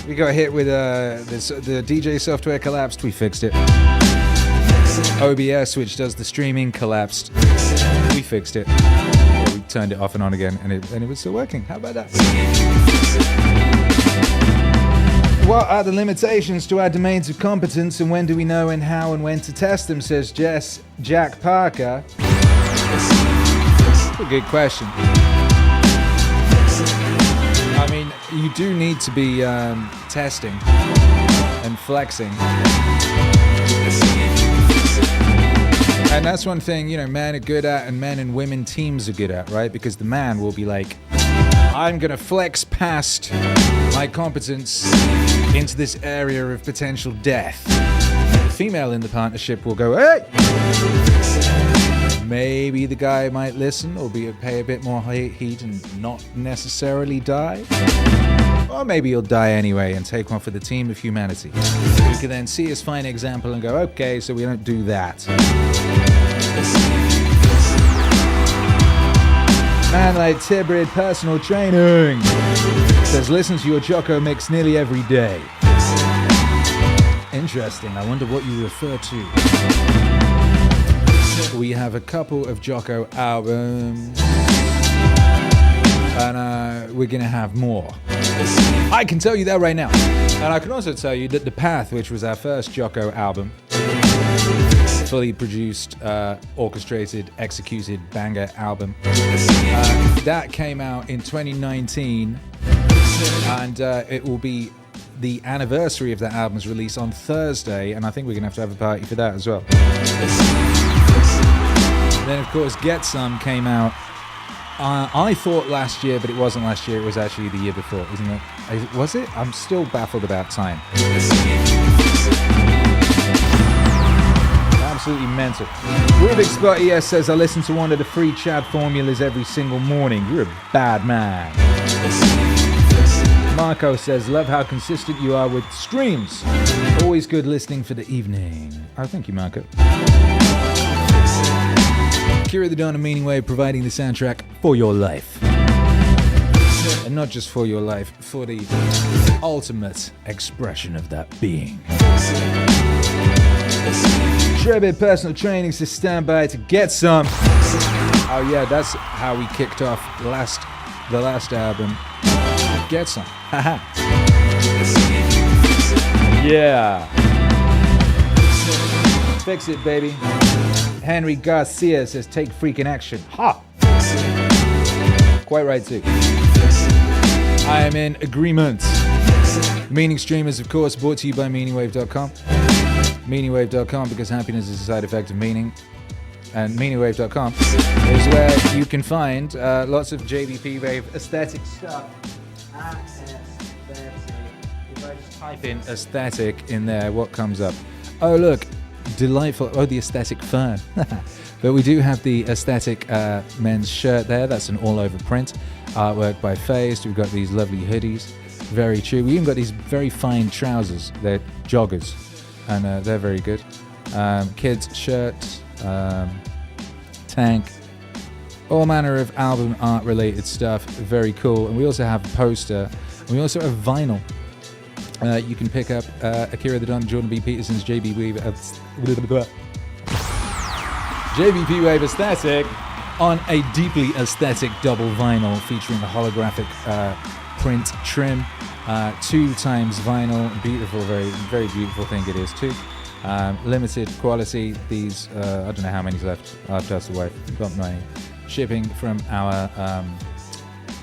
We got hit with the DJ software collapsed. We fixed it. OBS, which does the streaming, collapsed. We fixed it. Yeah, we turned it off and on again, and it was still working. How about that? What are the limitations to our domains of competence, and when do we know and how and when to test them? Says Jack Parker. That's a good question. I mean, you do need to be testing and flexing. And that's one thing, men are good at and men and women teams are good at, right? Because the man will be like, I'm going to flex past my competence into this area of potential death. The female in the partnership will go, hey! Maybe the guy might listen or pay a bit more heat and not necessarily die. Or maybe he'll die anyway and take one for the team of humanity. We can then see his fine example and go, okay, so we don't do that. Man like Tibrid Personal Training says, listen to your Jocko mix nearly every day. Interesting. I wonder what you refer to. We have a couple of Jocko albums, and we're going to have more. I can tell you that right now. And I can also tell you that The Path, which was our first Jocko album, fully produced, orchestrated, executed banger album, that came out in 2019, and it will be the anniversary of that album's release on Thursday, and I think we're going to have a party for that as well. Then, of course, Get Some came out, I thought last year, but it wasn't last year. It was actually the year before, isn't it? Was it? I'm still baffled about time. Absolutely mental. Rubik's Spot ES says, I listen to one of the free Chad formulas every single morning. You're a bad man. Marco says, love how consistent you are with streams. Always good listening for the evening. Oh, thank you, Marco. Akira the Dawn of Meaningwave providing the soundtrack for your life. And not just for your life, for the ultimate expression of that being. Jbpwave Personal Training says stand by to get some. Oh yeah, that's how we kicked off the last album. Get some. Haha. Yeah. Fix it, baby. Henry Garcia says, take freaking action. Ha! Quite right, too. I am in agreement. Meaningstream is, of course, brought to you by meaningwave.com. Meaningwave.com, because happiness is a side effect of meaning. and meaningwave.com is where you can find lots of Jbpwave aesthetic stuff. If I just type in aesthetic in there, what comes up? Oh, look, delightful. Oh, the aesthetic fern. But we do have the aesthetic men's shirt there. That's an all-over print. Artwork by Phased. We've got these lovely hoodies. Very true. We even got these very fine trousers. They're joggers, and they're very good. Kids' shirts, tank, all manner of album art related stuff. Very cool. And we also have a poster. And we also have vinyl. You can pick up Akira the Don, Jordan B. Peterson's Jbpwave aesthetic on a deeply aesthetic double vinyl featuring a holographic print trim, 2 times vinyl. Beautiful, very, very beautiful thing it is too. Limited quality. These, I don't know how many's left. I'll pass away. Got my shipping from our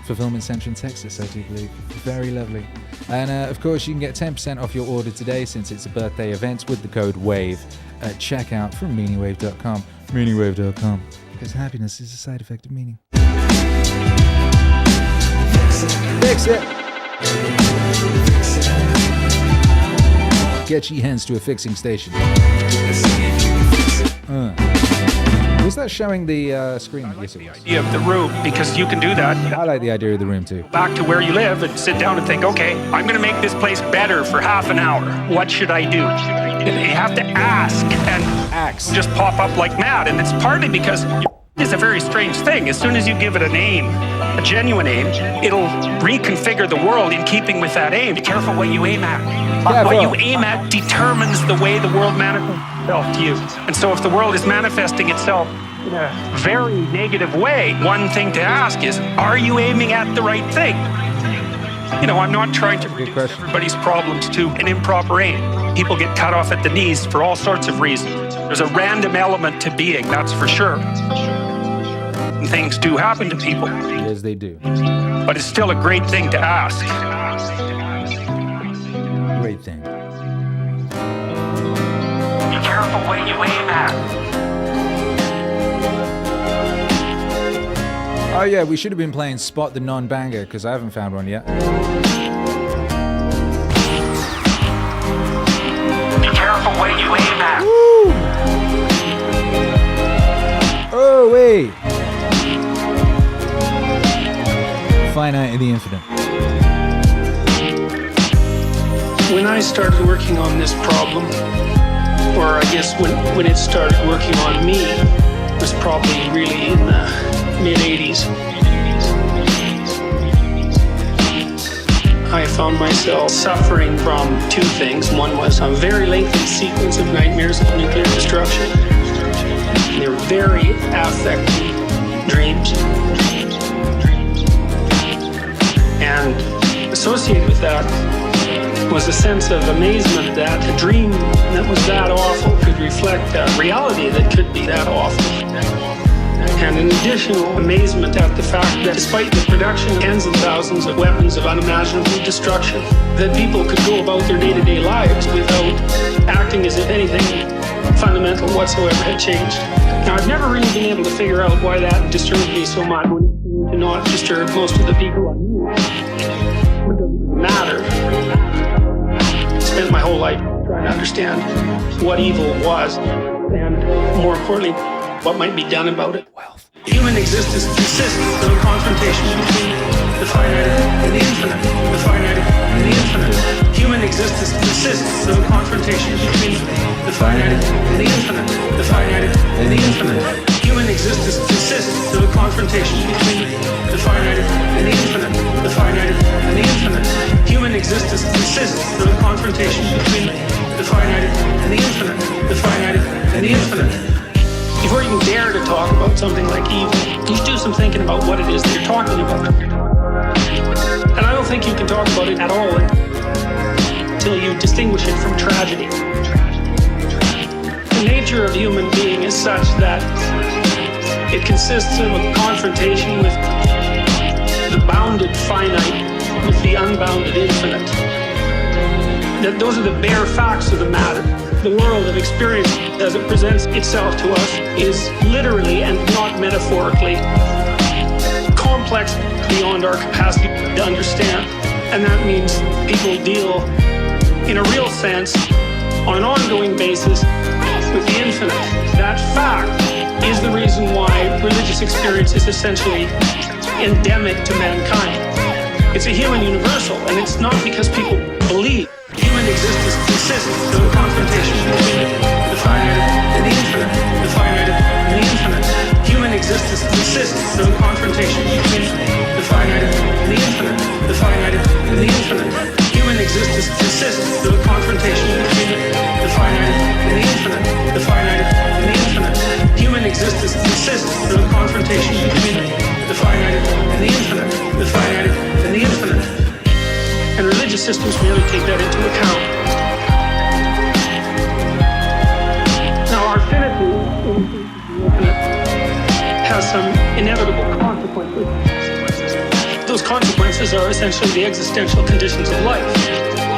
fulfillment center in Texas, I do believe. Very lovely. And of course, you can get 10% off your order today since it's a birthday event with the code WAVE at checkout from meaningwave.com. Meaningwave.com. Because happiness is a side effect of meaning. Fix it. Get your hands to a fixing station. Was that showing the screen? Yes, it was. Idea of the room, because you can do that. I like the idea of the room too. Back to where you live and sit down and think, okay, I'm going to make this place better for half an hour. What should I do? You have to ask, and just pop up like mad. And it's partly because it's a very strange thing. As soon as you give it a name, a genuine aim, it'll reconfigure the world in keeping with that aim. Be careful what you aim at. What you aim at determines the way the world manifests itself to you. And so if the world is manifesting itself in a very negative way, one thing to ask is, are you aiming at the right thing? You know, I'm not trying to reduce everybody's problems to an improper aim. People get cut off at the knees for all sorts of reasons. There's a random element to being, that's for sure. And things do happen to people. Yes, they do. But it's still a great thing to ask. Great thing. Be careful what you aim at. Oh yeah, we should have been playing Spot the Non-Banger because I haven't found one yet. Be careful what you aim at. Woo! Oh wait. Finite in the Infinite. When I started working on this problem, or I guess when it started working on me, it was probably really in the mid-80s. I found myself suffering from 2 things. One was a very lengthy sequence of nightmares of nuclear destruction. They were very affecting dreams. And associated with that was a sense of amazement that a dream that was that awful could reflect a reality that could be that awful. And an additional amazement at the fact that despite the production of tens and thousands of weapons of unimaginable destruction, that people could go about their day-to-day lives without acting as if anything fundamental whatsoever had changed. Now, I've never really been able to figure out why that disturbed me so much when it seemed to not disturb most of the people I knew. It doesn't matter. I spent my whole life trying to understand what evil was, and more importantly, what might be done about it. Wealth. Human existence consists of a confrontation between the finite and the infinite. The finite and the infinite. Human existence consists of a confrontation between the finite and the infinite. The finite and the infinite. Human existence consists of a confrontation between the finite and the infinite. The finite and the infinite. Human existence consists of a confrontation between the finite and the infinite. The finite and the infinite. Before you can dare to talk about something like evil, you should do some thinking about what it is that you're talking about. And I don't think you can talk about it at all until you distinguish it from tragedy. The nature of human being is such that it consists of a confrontation with the bounded finite with the unbounded infinite. That those are the bare facts of the matter. The world of experience as it presents itself to us is literally and not metaphorically complex beyond our capacity to understand. And that means people deal in a real sense on an ongoing basis with the infinite. That fact is the reason why religious experience is essentially endemic to mankind. It's a human universal, and it's not because people believe. Human existence consists of the confrontation between the finite and the infinite, the finite and the infinite. Human existence consists of the confrontation between the finite and the infinite, the finite and the infinite. Human existence consists of the confrontation between the finite and the infinite, the finite and the infinite. Human existence consists of the confrontation between the finite and the infinite, the finite and the infinite. And religious systems merely take that into account. Now, our finitude has some inevitable consequences. Those consequences are essentially the existential conditions of life.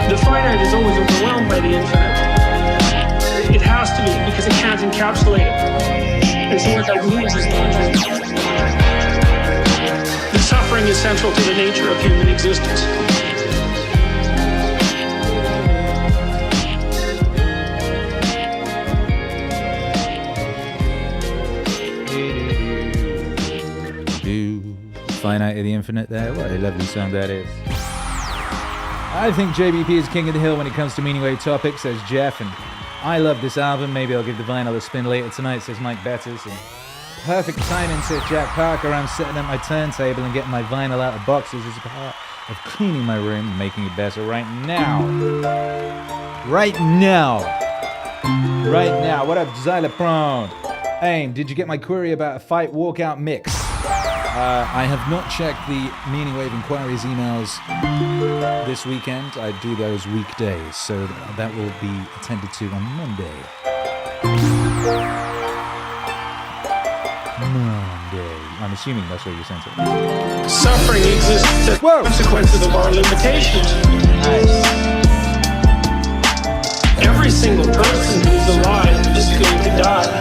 The finite is always overwhelmed by the infinite. It has to be, because it can't encapsulate it. And so what that means is the suffering is central to the nature of human existence. Finite of the infinite there. What a lovely song that is. I think JBP is king of the hill when it comes to Meaningwave topics, says Jeff, and I love this album. Maybe I'll give the vinyl a spin later tonight, says Mike Betters. And perfect timing, says Jack Parker. I'm setting up my turntable and getting my vinyl out of boxes as a part of cleaning my room and making it better right now. Right now. Right now. What up, Xyloprone? Aim, did you get my query about a fight walkout mix? I have not checked the Meaningwave inquiries emails this weekend. I do those weekdays, so that will be attended to on Monday. I'm assuming that's what you sent it. Suffering exists as consequences of our limitations. Every single person who's alive is going to die.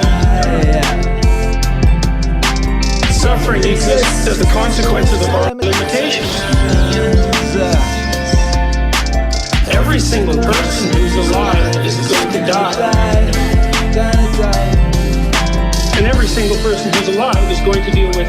Suffering exists as the consequences of our limitations. Every single person who's alive is going to die. And every single person who's alive is going to deal with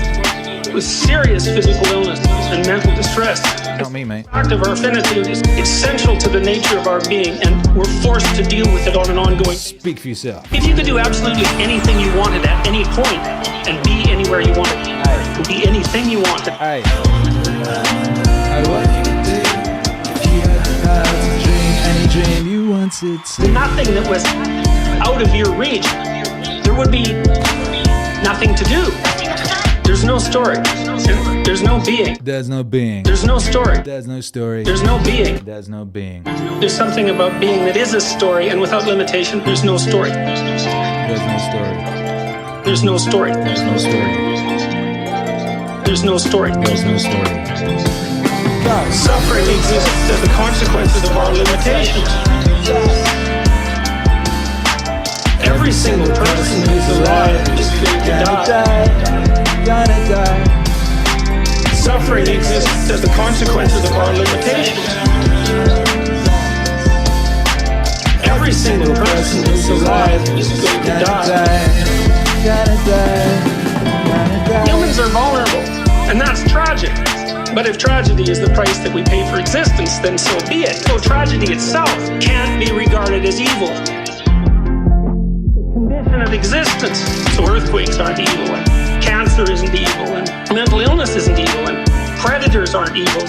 serious physical illness and mental distress. Not me, mate. The fact of our finitude is essential to the nature of our being, and we're forced to deal with it on an ongoing. Speak for yourself. If you could do absolutely anything you wanted at any point and be anywhere you wanted, and be anything you wanted. Aye. Any dream you wanted to. Nothing that was out of your reach, there would be nothing to do. There's no story. There's no being. There's no being. There's no story. There's no story. There's no being. There's no being. There's something about being that is a story, and without limitation, there's no story. There's no story. There's no story. There's no story. There's no story. There's no story. Suffering exists as the consequences of our limitations. Every single person who's alive is going to die. Suffering exists as the consequences of our limitations. Every single person who's alive is going to die. Humans are vulnerable, and that's tragic. But if tragedy is the price that we pay for existence, then so be it. So tragedy itself can't be regarded as evil. Condition of existence. So earthquakes aren't evil, and cancer isn't evil, and mental illness isn't evil, and predators aren't evil.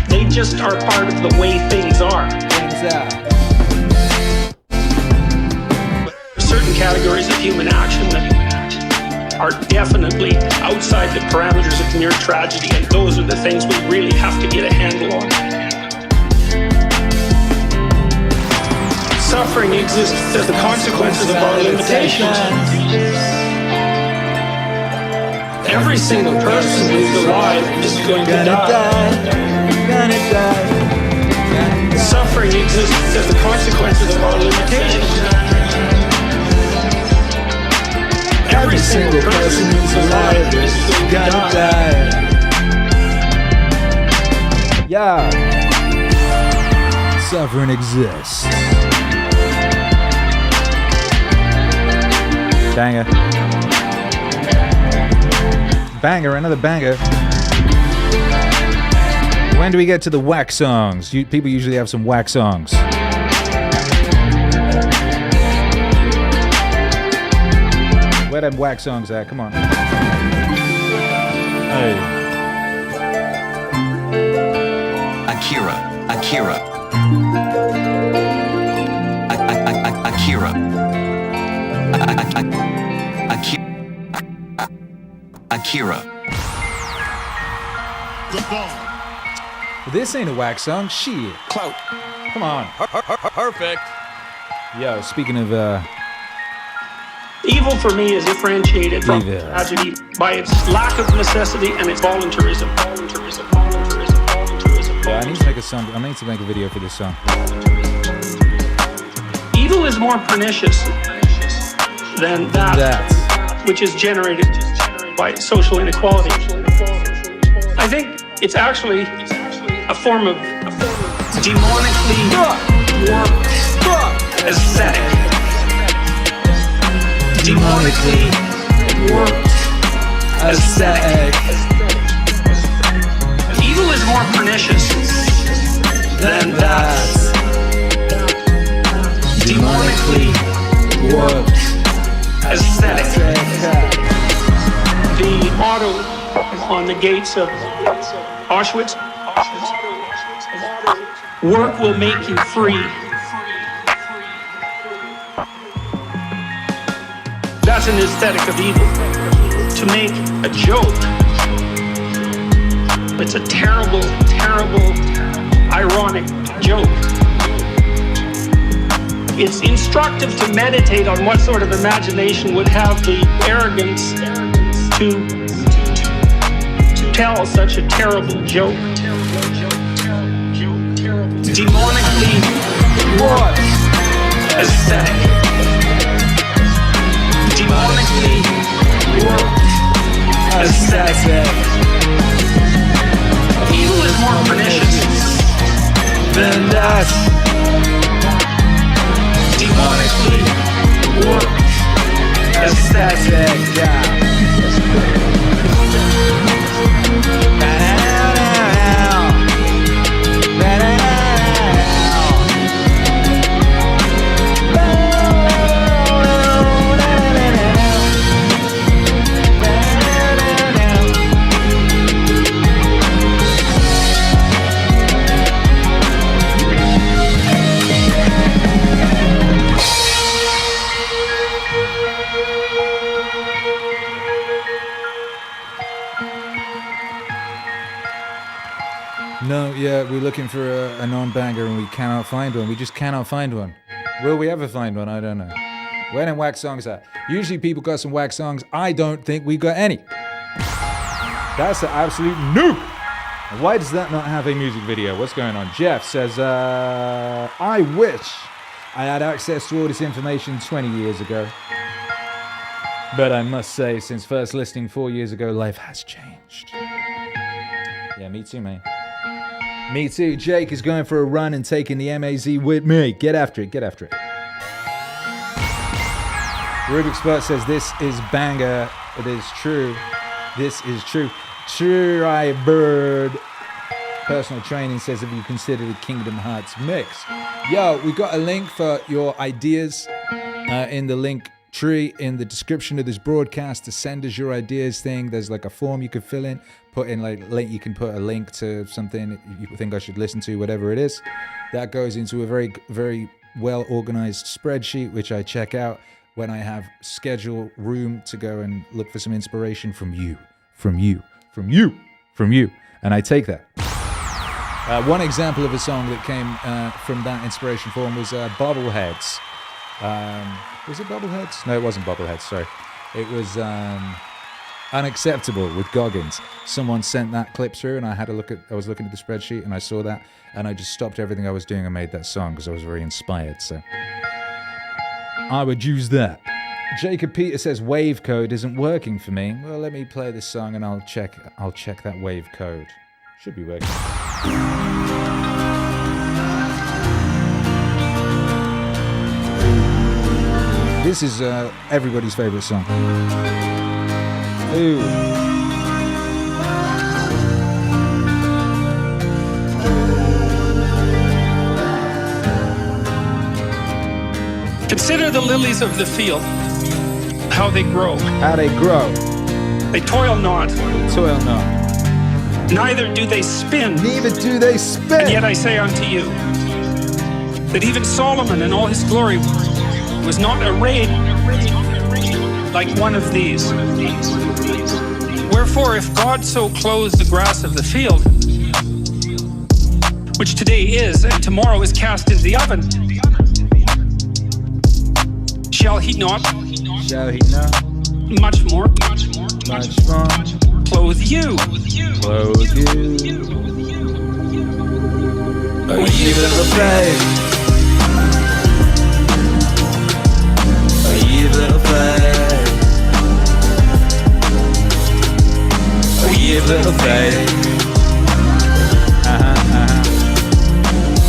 They just are part of the way things are. Certain categories of human action that are definitely outside the parameters of mere tragedy, and those are the things we really have to get a handle on. Suffering exists as the consequences of our limitations. Every single person who's alive is going to die. Suffering exists as the consequences of our limitations. single person who's alive is gonna die. Yeah. Suffering exists. Banger. Banger, another banger. When do we get to the whack songs? People usually have some whack songs. Where them whack songs at? Come on. Hey. Akira. Akira. Akira. Akira. This ain't a whack song. Shit. Clout. Come on. Perfect. Yo, speaking of Evil for me is differentiated from Evil. tragedy by its lack of necessity and its voluntarism. yeah, I need to make a song. I need to make a video for this song. Evil is more pernicious than that which is generated by social inequality. I think it's actually a form of demonically warped aesthetic. Demonically warped aesthetic. Evil is more pernicious than that. Demonically warped aesthetic. The motto on the gates of Auschwitz: work will make you free. That's an aesthetic of evil. To make a joke. It's a terrible, terrible, ironic joke. It's instructive to meditate on what sort of imagination would have the arrogance to tell such a terrible joke. Demonically warped aesthetic. Demonically warped aesthetic. Evil is more pernicious than that. Demonically warped aesthetic. No, yeah, we're looking for a non-banger and we cannot find one. We just cannot find one. Will we ever find one? I don't know. Where them whack songs at? Usually people got some whack songs. I don't think we got any. That's an absolute nuke. Why does that not have a music video? What's going on? Jeff says, I wish I had access to all this information 20 years ago. But I must say, since first listening 4 years ago, life has changed. Yeah, me too, man. Me too. Jake is going for a run and taking the MAZ with me. Get after it. Get after it. Rubik's Spurt says this is banger. It is true. This is true. Try Bird. Personal Training says, have you considered a Kingdom Hearts mix? Yo, we got a link for your ideas in the link tree in the description of this broadcast to send us your ideas thing. There's like a form you can fill in, put in like you can put a link to something you think I should listen to, whatever it is. That goes into a very, very well organized spreadsheet, which I check out when I have schedule room to go and look for some inspiration from you. And I take that. One example of a song that came from that inspiration form was Bobbleheads. Was it Bobbleheads? No, it wasn't Bobbleheads, sorry. It was Unacceptable with Goggins. Someone sent that clip through and I was looking at the spreadsheet and I saw that and I just stopped everything I was doing and made that song because I was very inspired. So I would use that. Jacob Peter says wave code isn't working for me. Well, let me play this song and I'll check that wave code. Should be working. This is everybody's favorite song. Ooh. Consider the lilies of the field, how they grow. How they grow. They toil not, Toil not. neither do they spin. Neither do they spin. And yet I say unto you, that even Solomon in all his glory was not arrayed like one of these. Wherefore, if God so clothes the grass of the field, which today is and tomorrow is cast into the oven, shall he not much more clothe you? Clothe you. Oh, ye little faith. Oh, ye little faith. Oh, ye little faith.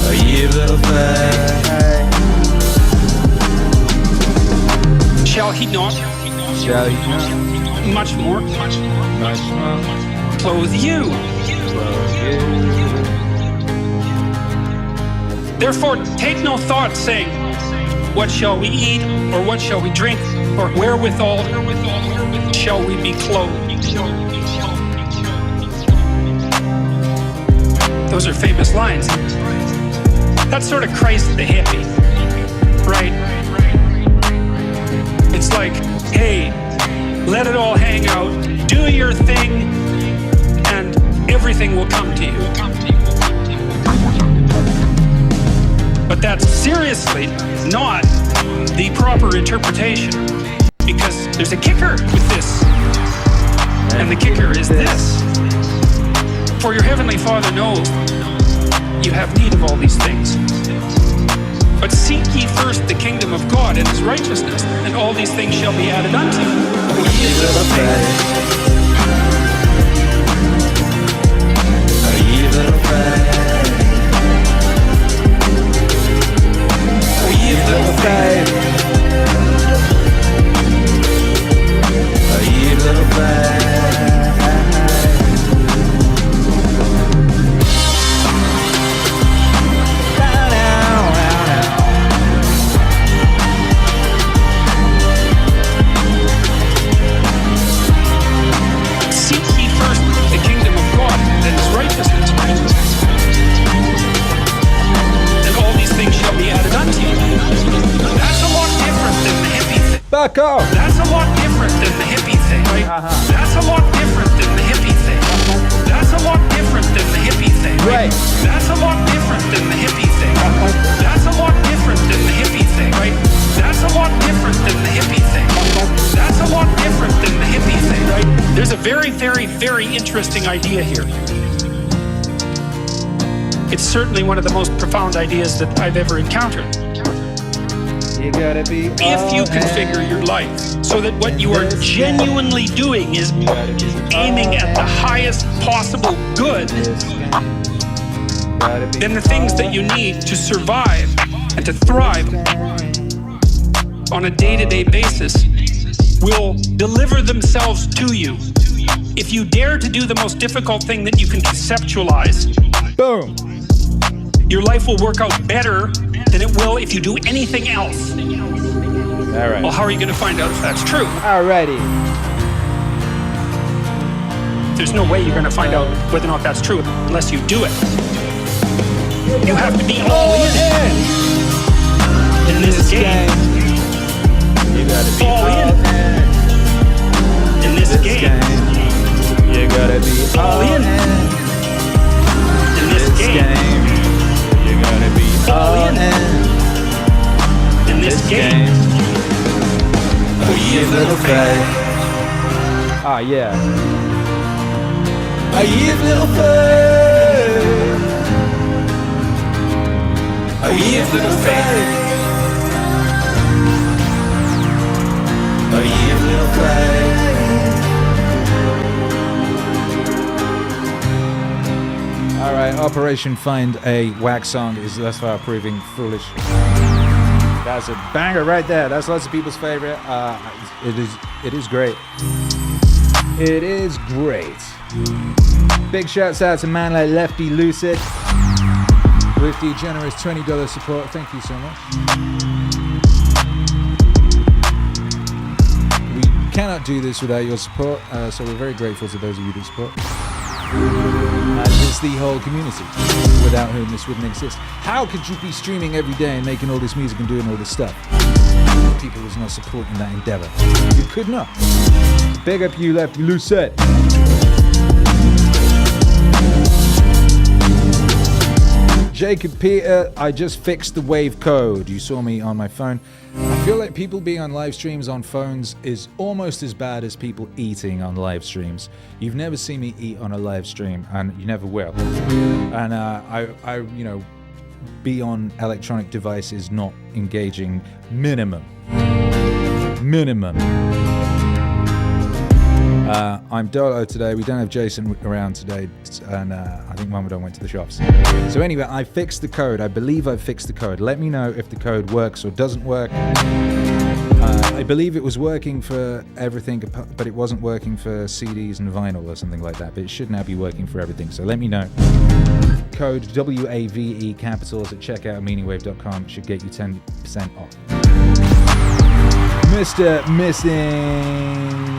Oh, ye little faith. Shall he not much more clothe you? Therefore take no thought, saying, what shall we eat, or what shall we drink, or wherewithal shall we be clothed? Those are famous lines. That's sort of Christ the hippie, right? It's like, hey, let it all hang out, do your thing, and everything will come to you. But that's seriously not the proper interpretation, because there's a kicker with this. And the kicker is this. For your heavenly Father knows you have need of all these things. But seek ye first the kingdom of God and his righteousness, and all these things shall be added unto you. Oh, ye little faith. Oh, ye little faith. Oh, ye little faith. Oh, ye little faith. Back off! That's a lot different than the hippie thing, right? That's a lot different than the hippie thing. That's a lot different than the hippie thing, right? That's a lot different than the hippie thing. That's a lot different than the hippie thing, right? That's a lot different than the hippie thing. That's a lot different than the hippie thing, right? There's a very, very, very interesting idea here. It's certainly one of the most profound ideas that I've ever encountered. You gotta be if you configure your life so that what you are genuinely doing is aiming at the highest possible good, then the things that you need to survive and to thrive on a day-to-day basis will deliver themselves to you. If you dare to do the most difficult thing that you can conceptualize, boom, your life will work out better than it will if you do anything else. All right. Well, how are you going to find out if that's true? Alrighty. There's no way you're going to find out whether or not that's true unless you do it. You have to be all in this game. You gotta be all in this game. You gotta be all in this game. You gotta be all in this game. Oh, ye little faith. Ah, yeah. Oh, ye little faith. Oh, ye little faith. little fade. All right, Operation Find a Whack Song is thus far proving foolish. That's a banger right there. That's lots of people's favorite. It is great. It is great. Big shouts out to man like Lefty Lucid with the generous $20 support. Thank you so much. We cannot do this without your support, so we're very grateful to those of you that support. As is the whole community, without whom this wouldn't exist. How could you be streaming every day and making all this music and doing all this stuff? People was not supporting that endeavor. You could not. Big up you, Lefty Lucette. Jacob Peter, I just fixed the wave code. You saw me on my phone. I feel like people being on live streams on phones is almost as bad as people eating on live streams. You've never seen me eat on a live stream, and you never will. And I be on electronic devices not engaging minimum. I'm Dolo today. We don't have Jason around today, and I think Mum and Dad went to the shops. So anyway, I fixed the code. I believe I fixed the code. Let me know if the code works or doesn't work. I believe it was working for everything, but it wasn't working for CDs and vinyl or something like that. But it should now be working for everything. So let me know. Code WAVE capitals at checkout meaningwave.com should get you 10% off. Mr. Missing.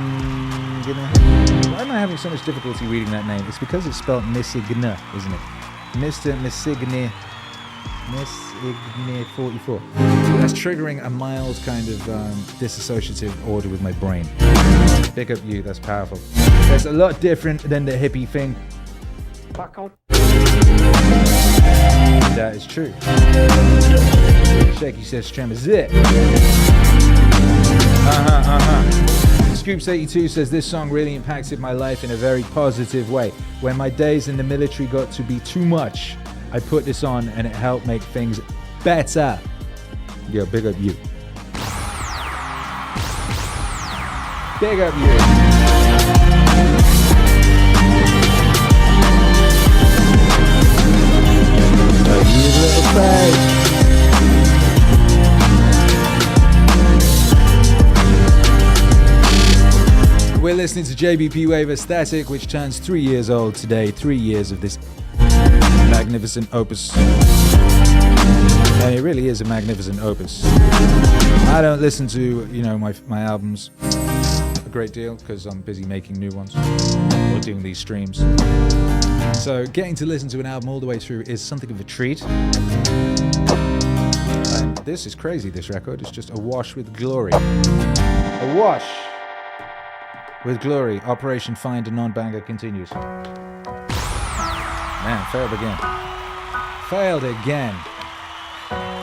Why am I having so much difficulty reading that name? It's because it's spelled Missigna, isn't it? Mr. Missigna 44. That's triggering a mild kind of disassociative order with my brain. Pick up you, that's powerful. That's a lot different than the hippie thing. That is true. Shaky says Trem is it. Scoops82 says this song really impacted my life in a very positive way. When my days in the military got to be too much, I put this on and it helped make things better. Yo, big up you. Big up you. You little face. We're listening to Jbpwave Aesthetic, which turns 3 years old today. 3 years of this magnificent opus. And it really is a magnificent opus. I don't listen to, my albums a great deal because I'm busy making new ones or doing these streams. So getting to listen to an album all the way through is something of a treat. And this is crazy, this record. It's just awash with glory. Awash with glory. Operation Find a Non-Banger continues. Man, failed again. Failed again.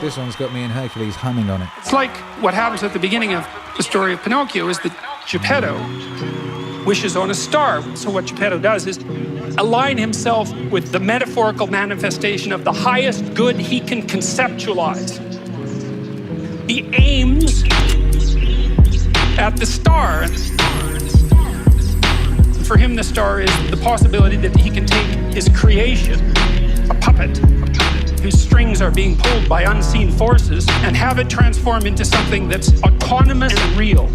This one's got me and Hercules humming on it. It's like what happens at the beginning of the story of Pinocchio is that Geppetto wishes on a star. So what Geppetto does is align himself with the metaphorical manifestation of the highest good he can conceptualize. He aims at the star. For him, the star is the possibility that he can take his creation, a puppet, whose strings are being pulled by unseen forces, and have it transform into something that's autonomous and real.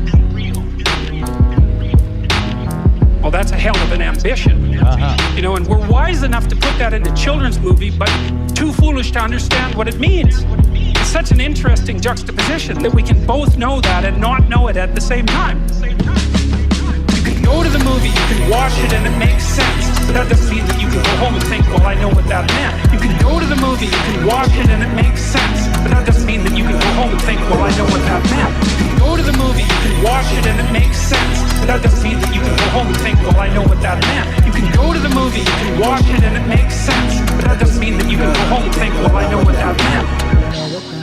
Well, that's a hell of an ambition. And we're wise enough to put that in a children's movie, but too foolish to understand what it means. It's such an interesting juxtaposition that we can both know that and not know it at the same time. Go to the movie, you can watch it and it makes sense, but that doesn't mean that you can go home and think, well, I know what that meant. You can go to the movie, you can watch it and it makes sense, but that doesn't mean that you can go home and think, well, I know what that meant. You can go to the movie, you can watch it and it makes sense, but that doesn't mean that you can go home and think, well, I know what that meant. You can go to the movie, you can watch it and it makes sense, but that doesn't mean that you can go home and think, well, I know what that meant.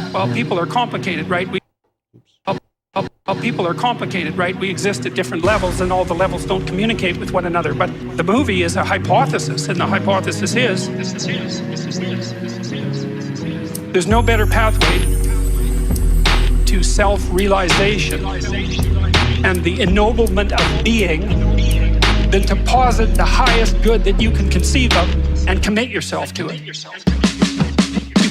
Well, people are complicated, right? People are complicated, right? We exist at different levels and all the levels don't communicate with one another. But the movie is a hypothesis, and the hypothesis is there's no better pathway to self-realization and the ennoblement of being than to posit the highest good that you can conceive of and commit yourself to it. You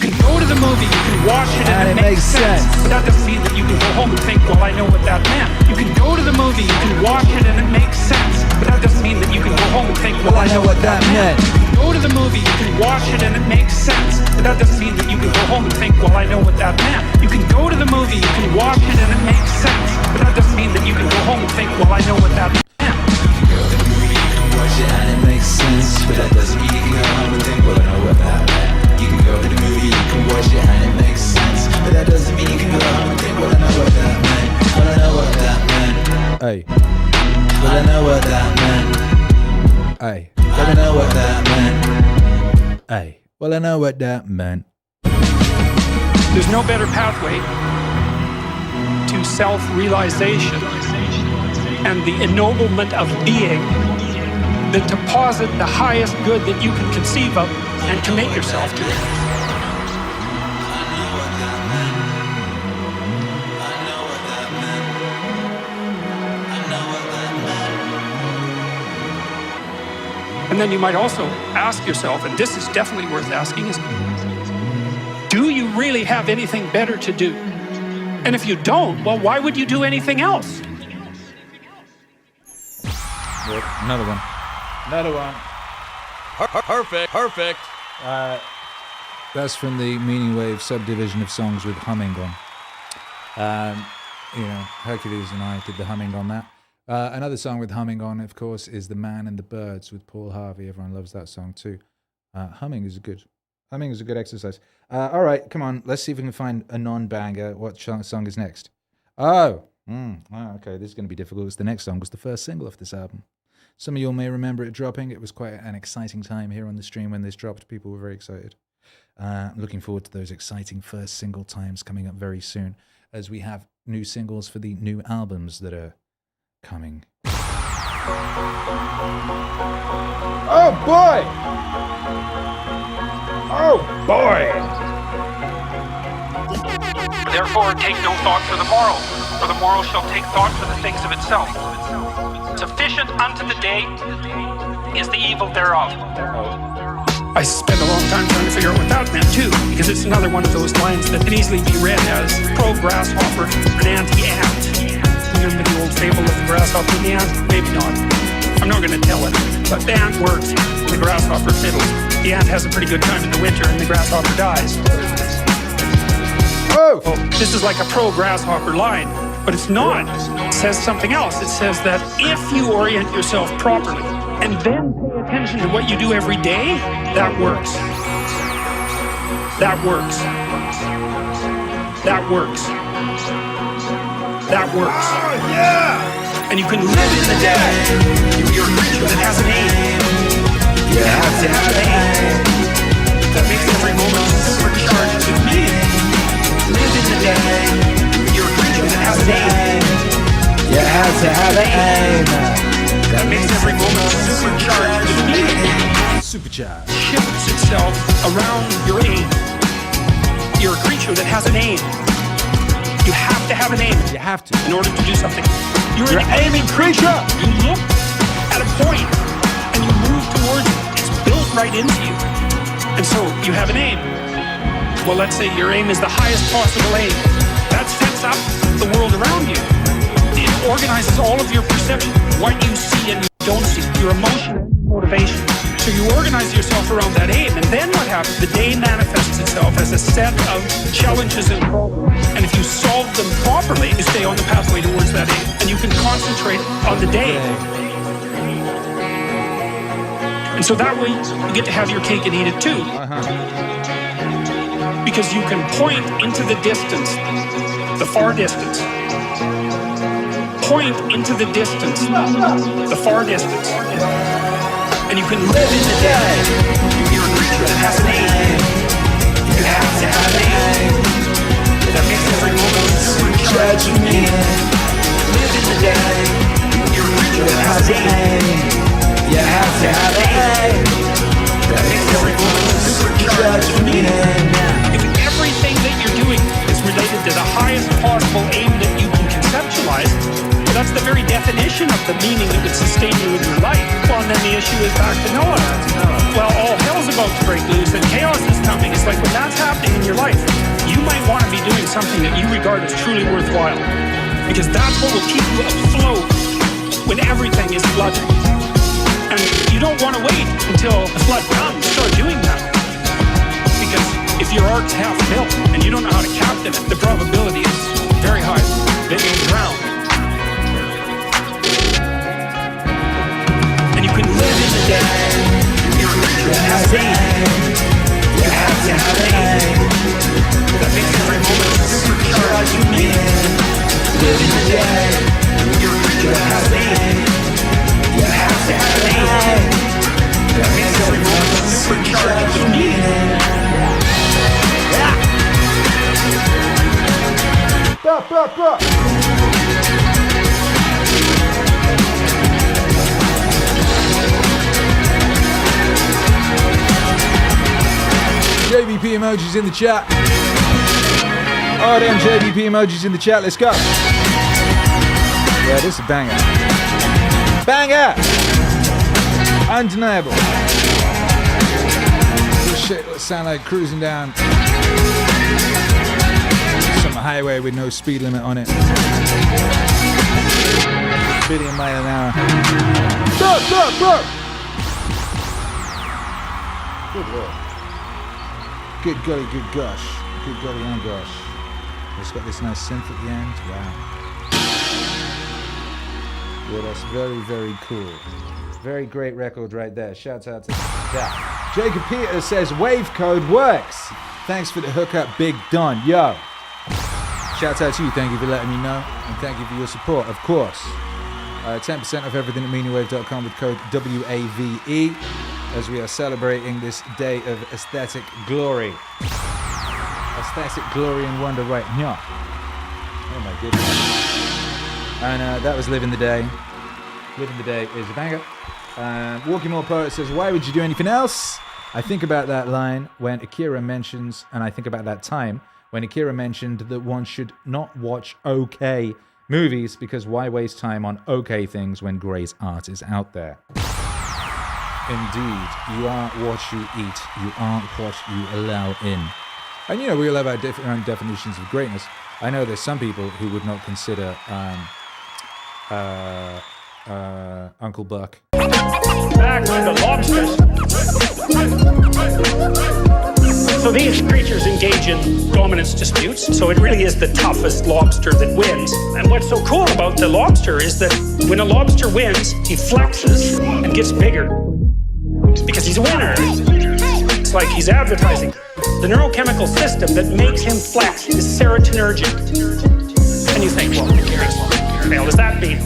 can go to the movie, you can watch it, and it makes sense. But that doesn't mean that you can go home and think, well, I know what that meant. You can go to the movie, you can watch it, and it makes sense. But that doesn't mean that you can go home and think, well, I know what that meant. You can go to the movie, you can watch it, and it makes sense. But that doesn't mean that you can go home and think, well, I know what that meant. You can go to the movie, you can watch it, and it makes sense. But that doesn't mean that you can go home and think, well, I know what that meant. And it makes sense, but that doesn't mean you can go home and think, well, I know what that meant. You can go to the movie, you can watch it, and it makes sense, but that doesn't mean you can go home and think, well, I know what that meant. Well, I know what that meant. Hey. Well, I know what that meant. Hey. Well, I know what that meant. Hey. Well, I know what that meant. There's no better pathway to self-realization and the ennoblement of being than to posit the highest good that you can conceive of and commit yourself to it. And then you might also ask yourself, and this is definitely worth asking, is, do you really have anything better to do? And if you don't, well, why would you do anything else? Yep, another one. Another one. Perfect. That's from the MEANINGWAVE subdivision of songs with humming on. Hercules and I did the humming on that. Another song with humming on, of course, is The Man and the Birds with Paul Harvey. Everyone loves that song too. Humming is a good exercise. All right, come on. Let's see if we can find a non-banger. What song is next? Okay, this is going to be difficult. The next song was the first single off this album. Some of you all may remember it dropping. It was quite an exciting time here on the stream when this dropped. People were very excited. Looking forward to those exciting first single times coming up very soon as we have new singles for the new albums that are coming. Oh boy! Oh boy! Therefore, take no thought for the morrow, for the morrow shall take thought for the things of itself. Sufficient unto the day is the evil thereof. I spent a long time trying to figure out what that meant too, because it's another one of those lines that can easily be read as pro-grasshopper and anti-ant. Remember the old fable of the grasshopper and the ant? Maybe not. I'm not going to tell it, but the ant works and the grasshopper fiddles. The ant has a pretty good time in the winter and the grasshopper dies. Oh! This is like a pro-grasshopper line, but it's not. It says something else. It says that if you orient yourself properly and then pay attention to what you do every day, that works. That works. That works. That works. Oh, yeah! And you can live in the day. You're a creature that has an aim. You have to have an aim. That makes every moment supercharged with meaning. Live in the day. You're a creature that has an aim. You have to have an aim. That makes every moment supercharged with meaning. Supercharged. Shifts itself around your aim. You're a creature that has an aim. You have to have an aim. You have to. In order to do something. You're an aiming creature. You look at a point and you move towards it. It's built right into you. And so you have an aim. Well, let's say your aim is the highest possible aim. That sets up the world around you. It organizes all of your perception, what you see and you don't see, your emotion and motivation. So you organize yourself around that aim, and then what happens? The day manifests itself as a set of challenges and problems. And if you solve them properly, you stay on the pathway towards that aim, and you can concentrate on the day. And so that way, you get to have your cake and eat it too. Because you can point into the distance, the far distance. Point into the distance, the far distance. And you can live in the day. You're a creature that has an aim. You have to have an aim. That makes every moment supercharged with meaning. Live in the day. You're a creature that has an aim. You have to have an aim. That makes every moment supercharged with meaning. If everything that you're doing is related to the highest possible that's the very definition of the meaning that would sustain you in your life. Well, and then the issue is back to Noah. Well, all hell's about to break loose and chaos is coming. It's like when that's happening in your life, you might want to be doing something that you regard as truly worthwhile. Because that's what will keep you afloat when everything is flooded. And you don't want to wait until the flood comes to start doing that. Because if your ark's half built and you don't know how to captain it, the probability is very high that you'll drown. And you can live in the day. You have faith. You have faith. That makes every moment supercharged. You need it. Live in the day. You have faith. You have faith. That makes every moment supercharged. You need it. JBP emojis in the chat. Oh, damn JBP emojis in the chat. Let's go. Yeah, this is a banger. Banger! Undeniable. This shit will sound like cruising down some highway with no speed limit on it. 1 billion miles an hour. Good lord. Good golly, good gosh. Good golly and gosh. It's got this nice synth at the end. Wow. Yeah, that's very, very cool. Very great record right there. Shouts out to that. Jacob Peter says wave code works. Thanks for the hookup, Big Don. Yo. Shouts out to you. Thank you for letting me know. And thank you for your support, of course. 10% off everything at meaninglwave.com with code WAVE as we are celebrating this day of aesthetic glory. Aesthetic glory and wonder right here. Oh my goodness. And that was Living the Day. Living the Day is a banger. Walking More Poet says, why would you do anything else? I think about that line when Akira mentions, and I think about that time when Akira mentioned that one should not watch okay movies because why waste time on okay things when great art is out there? Indeed, you are what you eat. You are what you allow in. And you know, we all have our different definitions of greatness. I know there's some people who would not consider Uncle Buck. Back to the lobsters. So these creatures engage in dominance disputes, so it really is the toughest lobster that wins. And what's so cool about the lobster is that when a lobster wins, he flexes and gets bigger because he's a winner. It's like he's advertising. The neurochemical system that makes him flex is serotonergic. And you think, well, what the hell does that mean?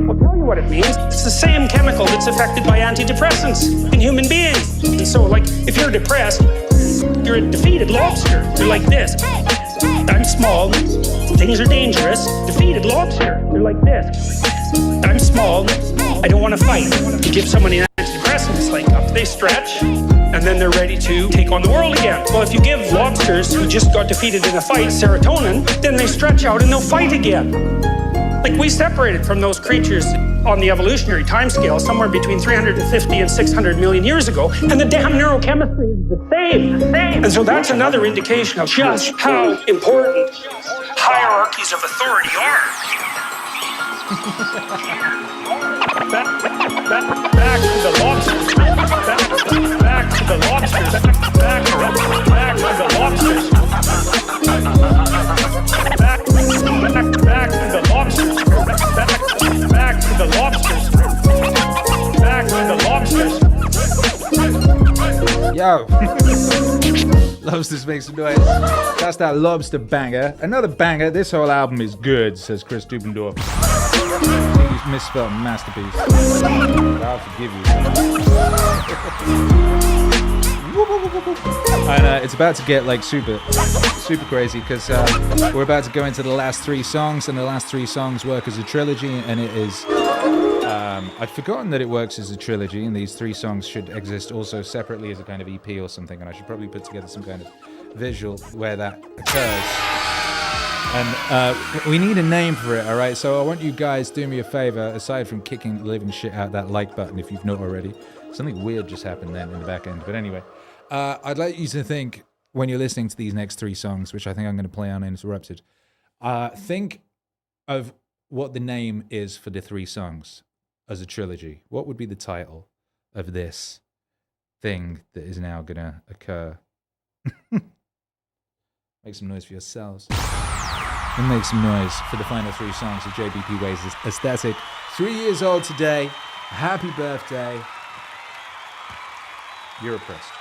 I'll tell you what it means. It's the same chemical that's affected by antidepressants in human beings. And so, like, if you're depressed, you're a defeated lobster. You're like this. I'm small. Things are dangerous. Defeated lobster. You're like this. I'm small. I don't want to fight. You give someone an antidepressant, it's like up they stretch, and then they're ready to take on the world again. Well, if you give lobsters who just got defeated in a fight serotonin, then they stretch out and they'll fight again. Like, we separated from those creatures on the evolutionary timescale somewhere between 350 and 600 million years ago, and the damn neurochemistry is the same. And so that's another indication of just how important hierarchies of authority are. Back to the lobsters. Back to the lobsters. Back to the lobsters. Back to the lobsters. Back to the lobsters. Back to the lobsters. Yo. Lobsters make some noise. That's that lobster banger. Another banger. This whole album is good, says Chris Dubendorf. You misspelled masterpiece. I'll forgive you. And it's about to get like super crazy because we're about to go into the last 3 songs, and the last 3 songs work as a trilogy, and it is I'd forgotten that it works as a trilogy, and these 3 songs should exist also separately as a kind of EP or something, and I should probably put together some kind of visual where that occurs. And we need a name for it, all right? So I want you guys to do me a favor, aside from kicking the living shit out that like button if you've not already. Something weird just happened then in the back end. But anyway, I'd like you to think, when you're listening to these next 3 songs, which I think I'm going to play uninterrupted, think of what the name is for the 3 songs as a trilogy. What would be the title of this thing that is now going to occur? Make some noise for yourselves. And make some noise for the final 3 songs of Jbpwave's aesthetic. 3 years old today. Happy birthday. You're oppressed.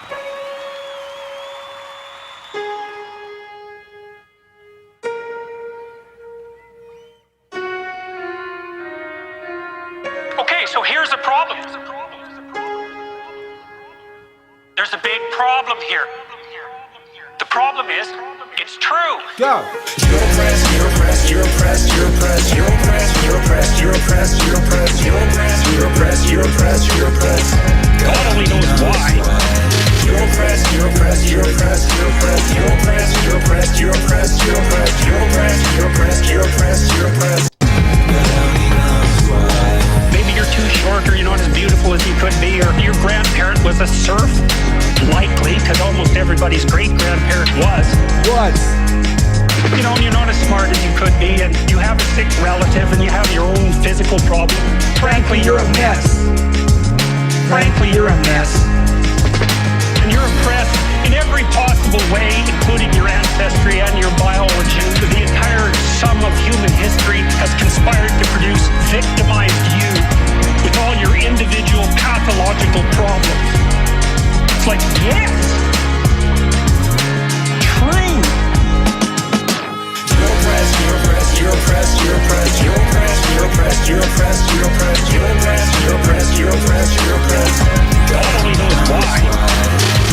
Okay, so here's a problem. There's a big problem here. The problem is, it's true. Go! You're oppressed, you're oppressed, you're oppressed, you're oppressed, you're oppressed, you're oppressed, you're oppressed, you're oppressed, you're oppressed, you're oppressed, you're oppressed, you're oppressed. God only knows why. You're oppressed, you're oppressed, you're oppressed, you're oppressed, you're oppressed, you're oppressed, you're oppressed, you're oppressed, you're oppressed, you're oppressed, you're oppressed, you're oppressed. Maybe you're too short, or you're not as beautiful as you could be, or your grandparent was a serf. Likely, because almost everybody's great-grandparent was. What? You know, and you're not as smart as you could be, and you have a sick relative, and you have your own physical problem. Frankly, you're a mess. Frankly, you're a mess. And you're oppressed in every possible way, including your ancestry and your biology. The entire sum of human history has conspired to produce victimized you with all your individual pathological problems. It's like, yes! True! You're oppressed, you're oppressed, you're oppressed, you're oppressed, you're oppressed, you're oppressed, you're oppressed, you're oppressed, you're oppressed, you're oppressed, you're oppressed, you're oppressed. God only knows why.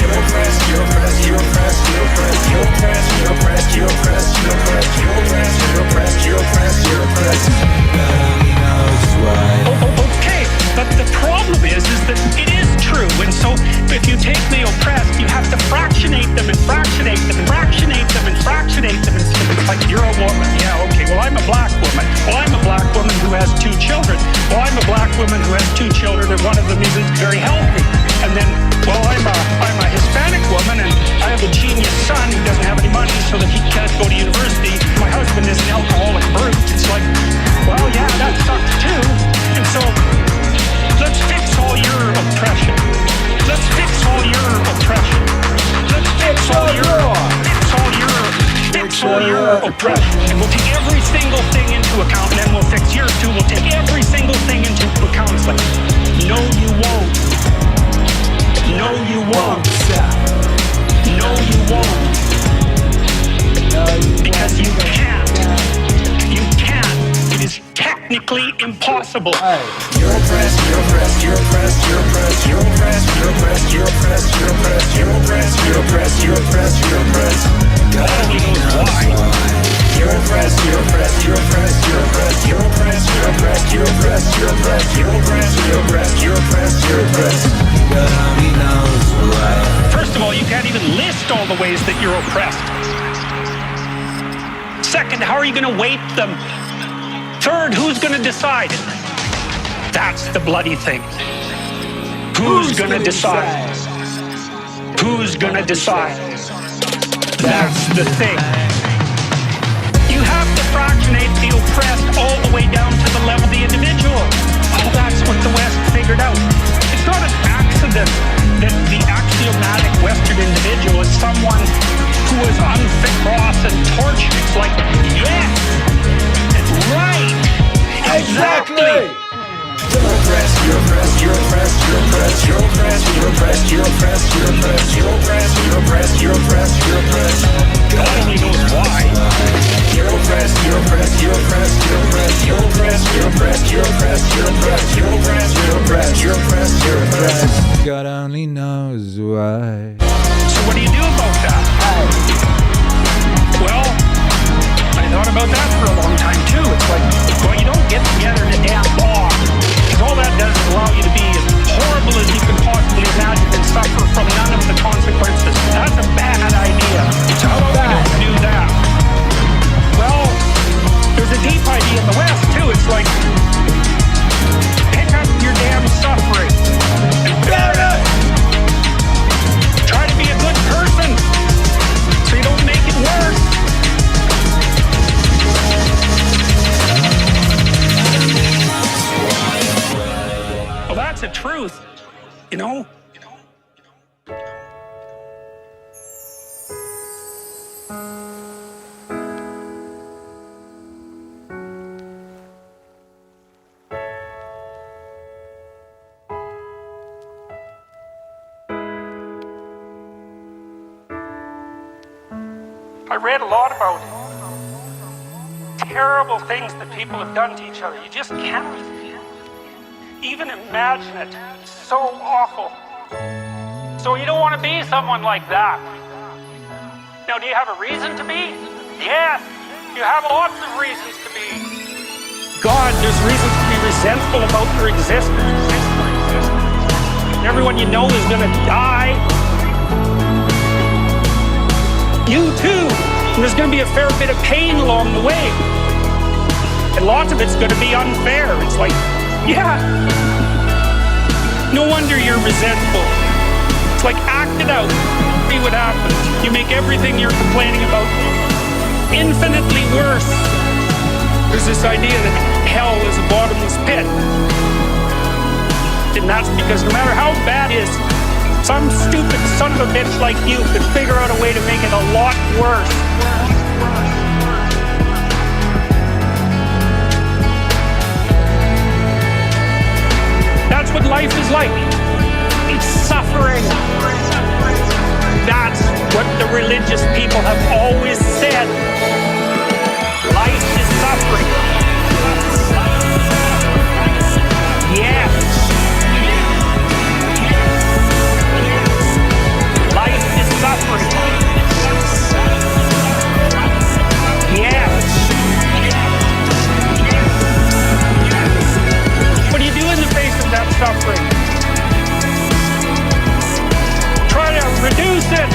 You're oppressed, you're oppressed, you're oppressed, you're oppressed, you're oppressed, you're oppressed, you're oppressed, you're oppressed, you're oppressed, you're oppressed, you're oppressed, you're oppressed. God only knows why. Okay, but the problem is that it is true, and so if you take the oppressed, you have to fractionate them and fractionate them and fractionate them and fractionate them, and it's like, you're a woman, yeah, okay, well, I'm a black woman, well, I'm a black woman who has 2 children, well, I'm a black woman who has 2 children, and one of them isn't very healthy, and then, well, I'm a Hispanic woman, and I have a genius son who doesn't have any money so that he can't go to university, my husband is an alcoholic brute. It's like, well, yeah, that sucks too, and so let's fix all your oppression. Let's fix all your oppression. Let's fix all your oppression. And we'll take every single thing into account, and then we'll fix yours too. We'll take every single thing into account. It's like, no, you won't. No, you won't. No, you won't. Because you can't. You can't. It is technically impossible. You're oppressed, you're oppressed, you're oppressed, you're oppressed, you're oppressed, you're oppressed, you're oppressed, you're oppressed, you're oppressed, you're oppressed, you're oppressed, you're oppressed. God only knows why. You're oppressed, you're oppressed, you're oppressed, you're oppressed, you're oppressed, you're oppressed, you're oppressed, you're oppressed, you're oppressed, you're oppressed, you're oppressed, you're oppressed. God only knows why. First of all, you can't even list all the ways that you're oppressed. Second, how are you going to weight them? Third, who's going to decide? That's the bloody thing. Who's going to decide? Who's going to decide? That's the thing. You have to fractionate the oppressed all the way down to the level of the individual. Oh, that's what the West figured out. It's not an accident that the axiomatic Western individual is someone who is unfit, cross, and tortured. It's like, yes, right, exactly. You're oppressed, you're oppressed, you're oppressed, you're oppressed, you're oppressed, you're oppressed, you're oppressed, you're oppressed, you're oppressed, you're oppressed, you're oppressed, you're oppressed. God only knows why. You're oppressed, you're oppressed, you're oppressed, you're oppressed, you're oppressed, you're oppressed, you're oppressed, you're oppressed, you're oppressed, you're oppressed, you're oppressed, you're oppressed. God only knows why. So what do you do about that? Well, I thought about that for a long time too. It's like, well, you don't get together in a damn bar, because all that does is allow you to be as horrible as you can possibly imagine and suffer from none of the consequences. That's a bad idea. So how about we don't do that? Well, that's the truth, you know? I read a lot about terrible things that people have done to each other. You just can't even imagine it. It's so awful. So you don't want to be someone like that. Now, do you have a reason to be? Yes, you have lots of reasons to be. God, there's reasons to be resentful about your existence. Everyone you know is going to die. You too. And there's going to be a fair bit of pain along the way. And lots of it's going to be unfair. It's like, yeah. No wonder you're resentful. It's like, act it out. See what happens. You make everything you're complaining about infinitely worse. There's this idea that hell is a bottomless pit. And that's because no matter how bad it is, some stupid son of a bitch like you could figure out a way to make it a lot worse. That's what life is like. It's suffering. That's what the religious people have always said. Life is suffering. Yes. Life is suffering. Yes. What do you do in the face of that suffering? Try to reduce it.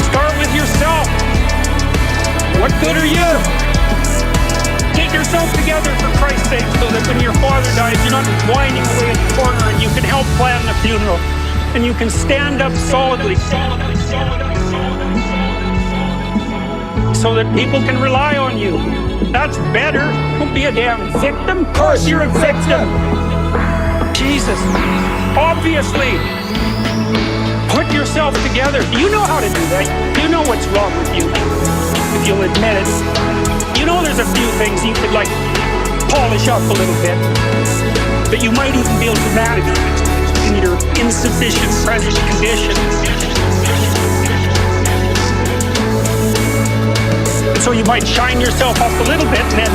Start with yourself. What good are you? Get yourself together for Christ's sake so that when your father dies, you're not whining away in the corner and you can help plan the funeral and you can stand up solidly so that people can rely on you. That's better. Don't be a damn victim. Of course you're a victim. Jesus. Obviously. Put yourself together. You know how to do that. You know what's wrong with you. If you'll admit it. You know there's a few things you could like polish up a little bit. That you might even be able to manage in your insufficient present condition. So you might shine yourself up a little bit and then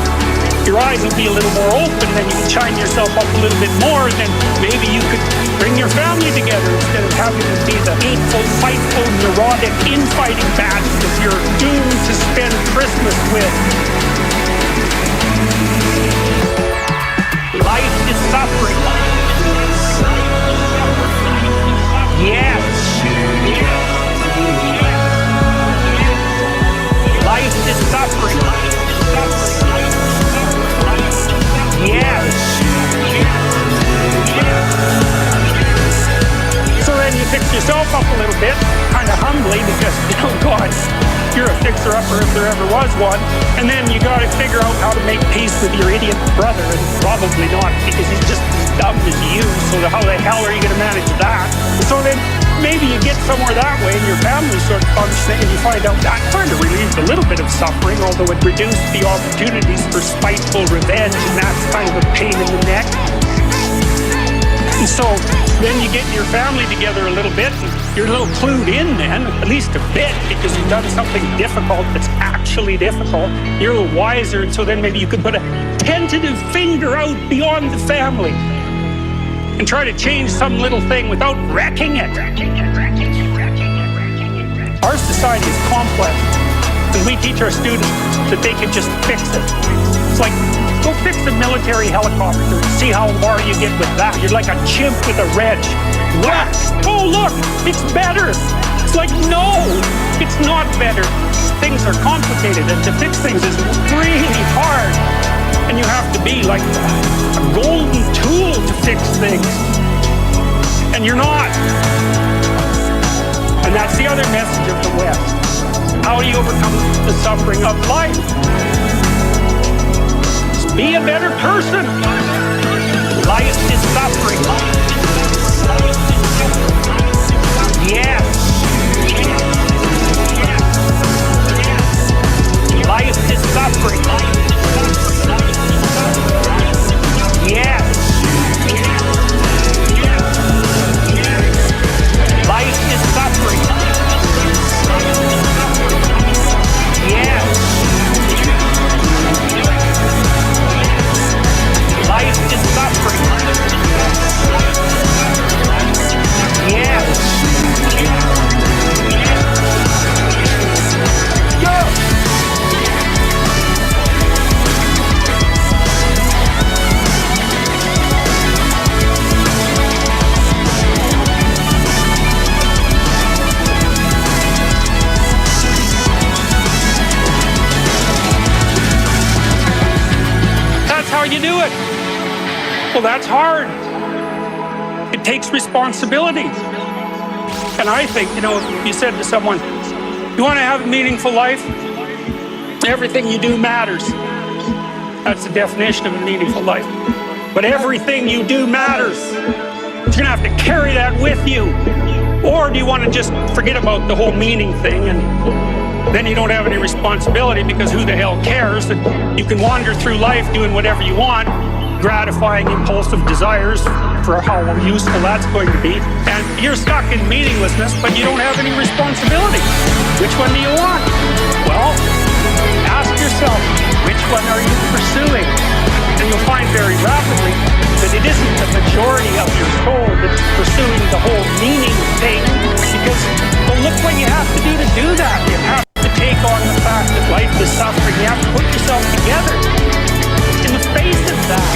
your eyes will be a little more open, then you can shine yourself up a little bit more, and then maybe you could bring your family together instead of having to be the hateful, fightful, neurotic, infighting batch that you're doomed to spend Christmas with. Life is suffering. Yes. Life is suffering. Yes. So then you fix yourself up a little bit, kind of humbly, because, oh God, you're a fixer-upper if there ever was one. And then you got to figure out how to make peace with your idiot brother, and probably not, because he's just as dumb as you. So how the hell are you going to manage that? So then maybe you get somewhere that way, and your family sort of functioning, and you find out that kind of relieved a little bit of suffering, although it reduced the opportunities for spiteful revenge, and that's kind of a pain in the neck. And so then you get your family together a little bit, and you're a little clued in then, at least a bit, because you've done something difficult that's actually difficult. You're a little wiser, and so then maybe you could put a tentative finger out beyond the family and try to change some little thing without wrecking it. Our society is complex, and we teach our students that they can just fix it. It's like, go fix a military helicopter and see how far you get with that. You're like a chimp with a wrench. Whack! Oh look, it's better. It's like, no, it's not better. Things are complicated, and to fix things is really hard. And you have to be like a golden tool to fix things. And you're not. And that's the other message of the West. How do you overcome the suffering of life? Be a better person. Life is suffering. Yes. Life is suffering. Yes. Life is suffering. Yes. Life is suffering. Yes. Go. That's how you do it. Well, that's hard. It takes responsibility. And I think, if you said to someone, you want to have a meaningful life? Everything you do matters. That's the definition of a meaningful life. But everything you do matters. You're going to have to carry that with you. Or do you want to just forget about the whole meaning thing and then you don't have any responsibility because who the hell cares? And you can wander through life doing whatever you want, gratifying impulsive desires for how useful that's going to be. And you're stuck in meaninglessness, but you don't have any responsibility. Which one do you want? Well, ask yourself, which one are you pursuing? And you'll find very rapidly that it isn't the majority of your soul that's pursuing the whole meaning thing, because, well, look what you have to do that. You have to take on the fact that life is suffering. You have to put yourself together in the face of that.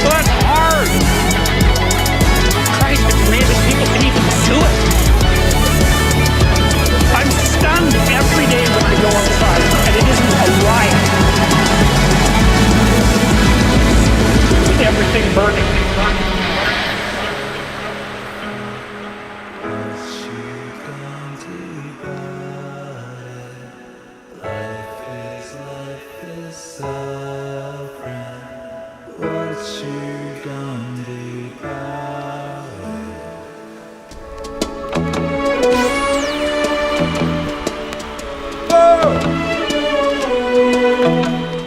Well, that's hard. Christ, it's amazing people can even do it. I'm stunned every day when I go outside, and it isn't a riot. With everything burning.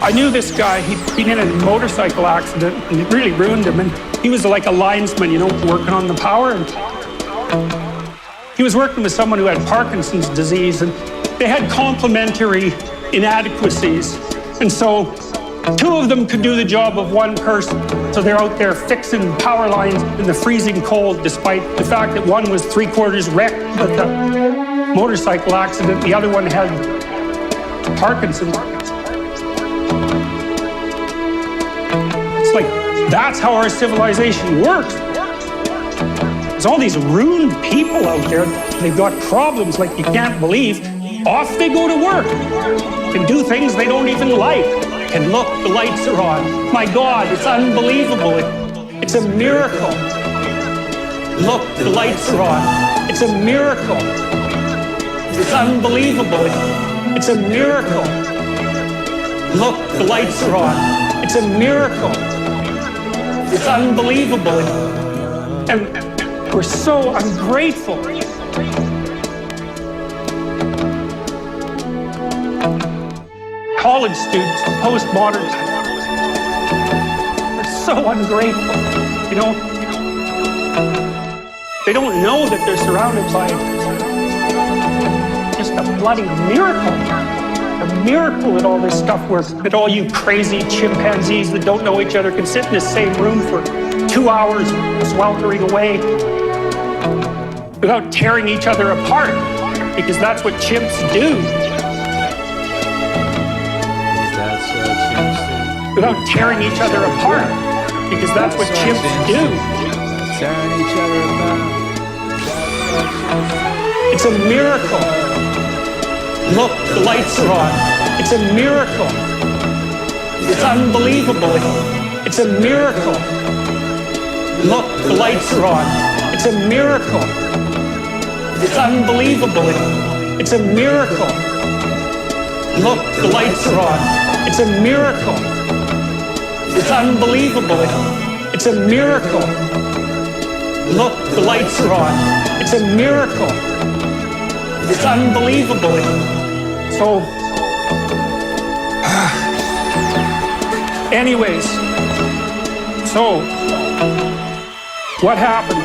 I knew this guy. He'd been in a motorcycle accident and it really ruined him. And he was like a linesman, working on the power. And he was working with someone who had Parkinson's disease, and they had complementary inadequacies. And so two of them could do the job of one person. So they're out there fixing power lines in the freezing cold, despite the fact that one was 3/4 wrecked with the motorcycle accident. The other one had Parkinson's. Like, that's how our civilization works. There's all these ruined people out there. They've got problems like you can't believe. Off they go to work and do things they don't even like. And look, the lights are on. My God, it's unbelievable. It's a miracle. Look, the lights are on. It's a miracle. It's unbelievable. It's a miracle. Look, the lights are on. It's a miracle. It's unbelievable. And we're so ungrateful. College students, postmoderns, are so ungrateful. They don't know that they're surrounded by just a bloody miracle. A miracle that all this stuff works, that all you crazy chimpanzees that don't know each other can sit in the same room for 2 hours sweltering away without tearing each other apart, because that's what chimps do. Without tearing each other apart, because that's what chimps do. Tearing each other apart. It's a miracle. Look, the lights are on. It's a miracle. It's unbelievable. It's a miracle. Look, the lights are on. It's a miracle. It's unbelievable. It's a miracle. Look, the lights are on. It's a miracle. It's unbelievable. It's a miracle. Look, the lights are on. It's a miracle. It's unbelievable. So, anyways, so what happened?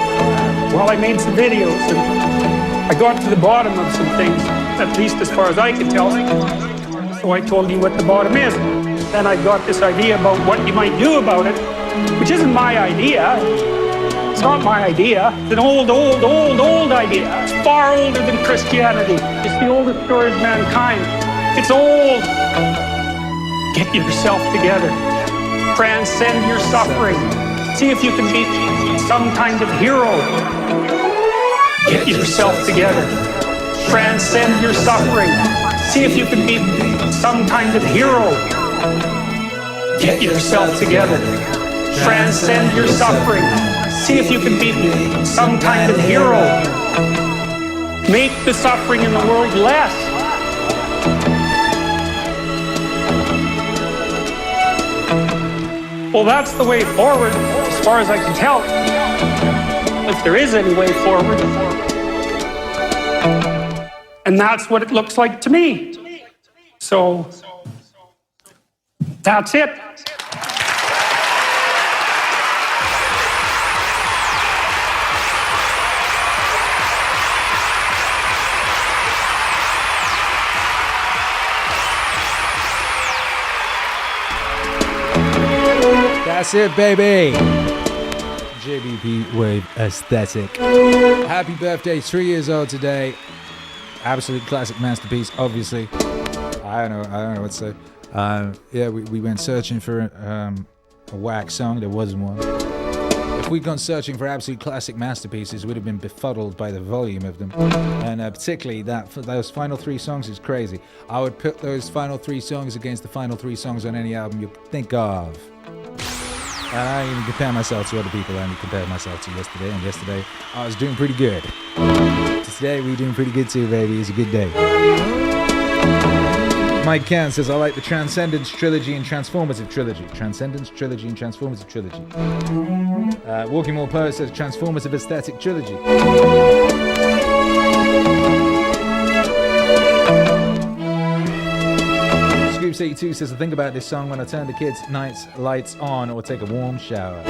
Well, I made some videos and I got to the bottom of some things, at least as far as I could tell. So I told you what the bottom is. Then I got this idea about what you might do about it, which isn't my idea. It's not my idea. It's an old idea. It's far older than Christianity. It's the oldest story of mankind. It's old. Get yourself together. Transcend your suffering. See if you can be some kind of hero. Get yourself together. Transcend your suffering. See if you can be some kind of hero. Get yourself together. Transcend your suffering. See if you can be some kind of hero. Make the suffering in the world less. Well, that's the way forward, as far as I can tell. If there is any way forward. And that's what it looks like to me. So, that's it. That's it, baby. Jbpwave aesthetic. Happy birthday, 3 years old today. Absolute classic masterpiece, obviously. I don't know what to say. Yeah, we went searching for a whack song. There wasn't one. If we'd gone searching for absolute classic masterpieces, we'd have been befuddled by the volume of them. And particularly those final 3 songs is crazy. I would put those final 3 songs against the final 3 songs on any album you could think of. And I don't even compare myself to other people. I only compare myself to yesterday. And yesterday, I was doing pretty good. Today, we're doing pretty good too, baby. It's a good day. Mike Can says, I like the Transcendence Trilogy and Transformative Trilogy. Transcendence Trilogy and Transformative Trilogy. Walking More Poet says, Transformative Aesthetic Trilogy. Scoops82 says, I think about this song when I turn the kids' nights lights on or take a warm shower.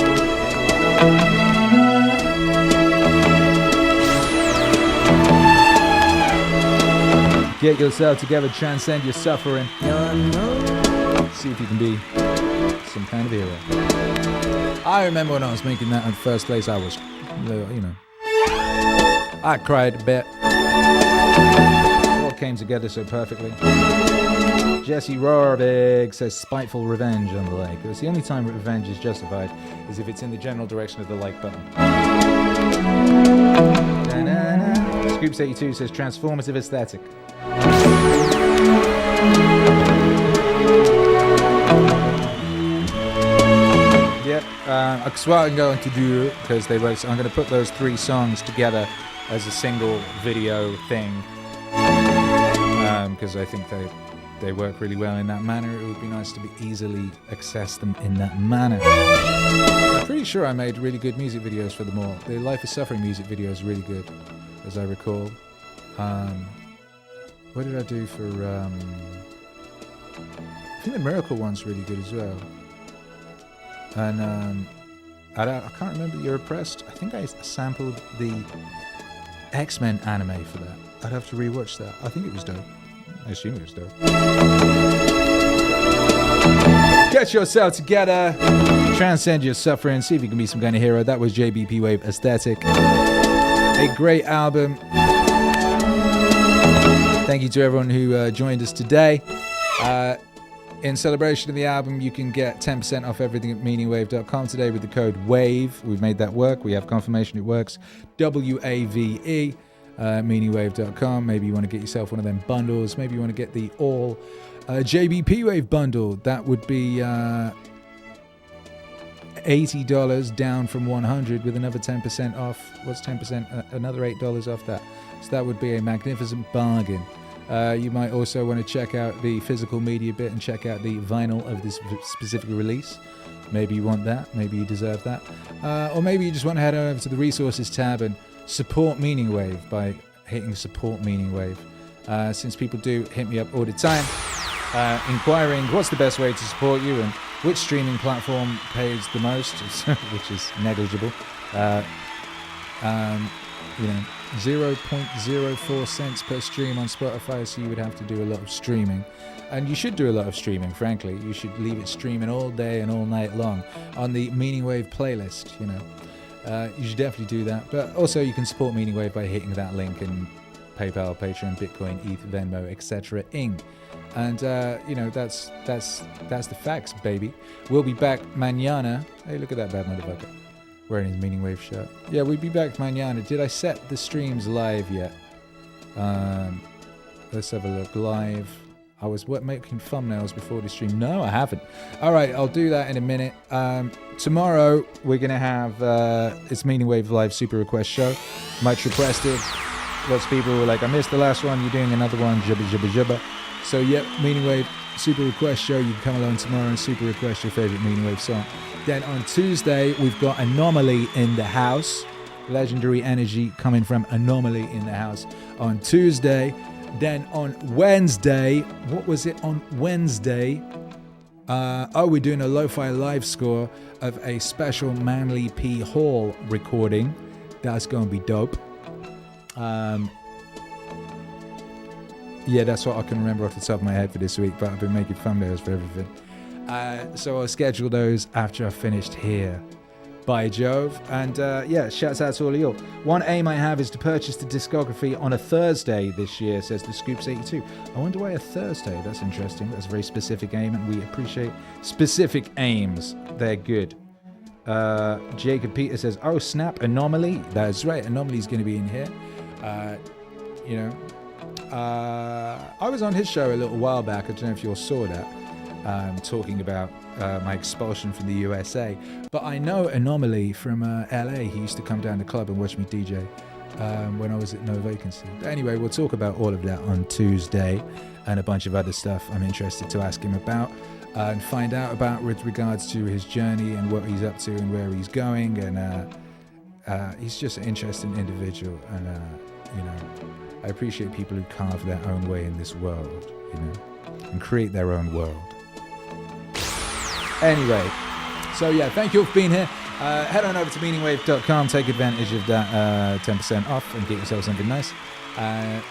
Get yourself together, transcend your suffering. See if you can be some kind of hero. I remember when I was making that in first place, I was, I cried a bit. It all came together so perfectly. Jesse Rorbig says spiteful revenge on the lake. It's the only time revenge is justified is if it's in the general direction of the like button. Scoops82 says transformative aesthetic. Yep, that's what I'm going to do because I'm going to put those 3 songs together as a single video thing because I think they work really well in that manner. It would be nice to be easily access them in that manner. I'm pretty sure I made really good music videos for them all. The Life is Suffering music video is really good, as I recall. What did I do for... I think the Miracle one's really good as well. And I can't remember You're Oppressed. I think I sampled the X-Men anime for that. I'd have to rewatch that. I think it was dope. I assume it was dope. Get yourself together. Transcend your suffering. See if you can be some kind of hero. That was Jbpwave Aesthetic. A great album. Thank you to everyone who joined us today. In celebration of the album, you can get 10% off everything at meaningwave.com today with the code WAVE. We've made that work. We have confirmation it works. WAVE. Meaningwave.com. Maybe you want to get yourself one of them bundles. Maybe you want to get the all Jbpwave bundle. That would be $80 down from $100 with another 10% off. What's 10%? Another $8 off that. So that would be a magnificent bargain. You might also want to check out the physical media bit and check out the vinyl of this specific release. Maybe you want that. Maybe you deserve that. Or maybe you just want to head over to the resources tab and support Meaningwave by hitting support Meaningwave. Since people do hit me up all the time, inquiring what's the best way to support you and which streaming platform pays the most, which is negligible. 0.04 cents per stream on Spotify, so you would have to do a lot of streaming. And you should do a lot of streaming, frankly. You should leave it streaming all day and all night long on the Meaningwave playlist, you should definitely do that. But also you can support Meaningwave by hitting that link in PayPal, Patreon, Bitcoin, ETH, Venmo, etc. And that's the facts, baby. We'll be back mañana. Hey, look at that bad motherfucker wearing his Meaningwave shirt. Yeah, we'll be back mañana. Did I set the streams live yet? Let's have a look. Live. I was making thumbnails before the stream. No, I haven't. All right, I'll do that in a minute. Tomorrow we're gonna have it's Meaningwave Live Super Request Show. Much requested. Lots of people were like, I missed the last one. You're doing another one. Jibba jibba jibba. So yep, Meaningwave Super Request Show. You can come along tomorrow and super request your favorite Meaningwave song. Then on Tuesday we've got Anomaly in the house. Legendary energy coming from Anomaly in the house on Tuesday. Then on Wednesday, what was it on Wednesday? We're doing a lo-fi live score of a special Manly P Hall recording. That's going to be dope. Yeah, that's what I can remember off the top of my head for this week, but I've been making thumbnails for everything. So I'll schedule those after I've finished here. By Jove. And shouts out to all of you. One aim I have is to purchase the discography on a Thursday this year, says the Scoops82. I wonder why a Thursday. That's interesting. That's a very specific aim, and we appreciate specific aims. They're good. Jacob Peter says, oh snap, Anomaly. That's right, Anomaly's going to be in here. I was on his show a little while back. I don't know if you all saw that, talking about my expulsion from the USA. But I know Anomaly from LA. He used to come down to the club and watch me DJ when I was at No Vacancy. But anyway, we'll talk about all of that on Tuesday and a bunch of other stuff I'm interested to ask him about and find out about with regards to his journey and what he's up to and where he's going. And he's just an interesting individual. And, I appreciate people who carve their own way in this world, and create their own world. Anyway, so yeah, thank you all for being here. Head on over to meaningwave.com, take advantage of that 10% off and get yourself something nice.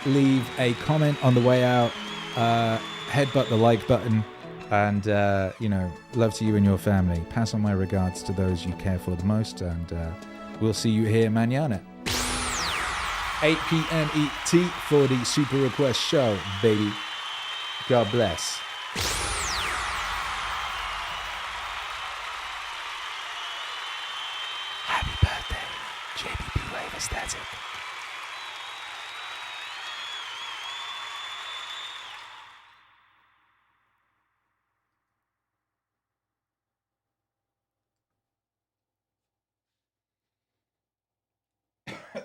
Leave a comment on the way out, headbutt the like button, and, love to you and your family. Pass on my regards to those you care for the most, and we'll see you here mañana. 8 p.m. ET for the Super Request Show, baby. God bless. Happy birthday, Jbpwave Aesthetic.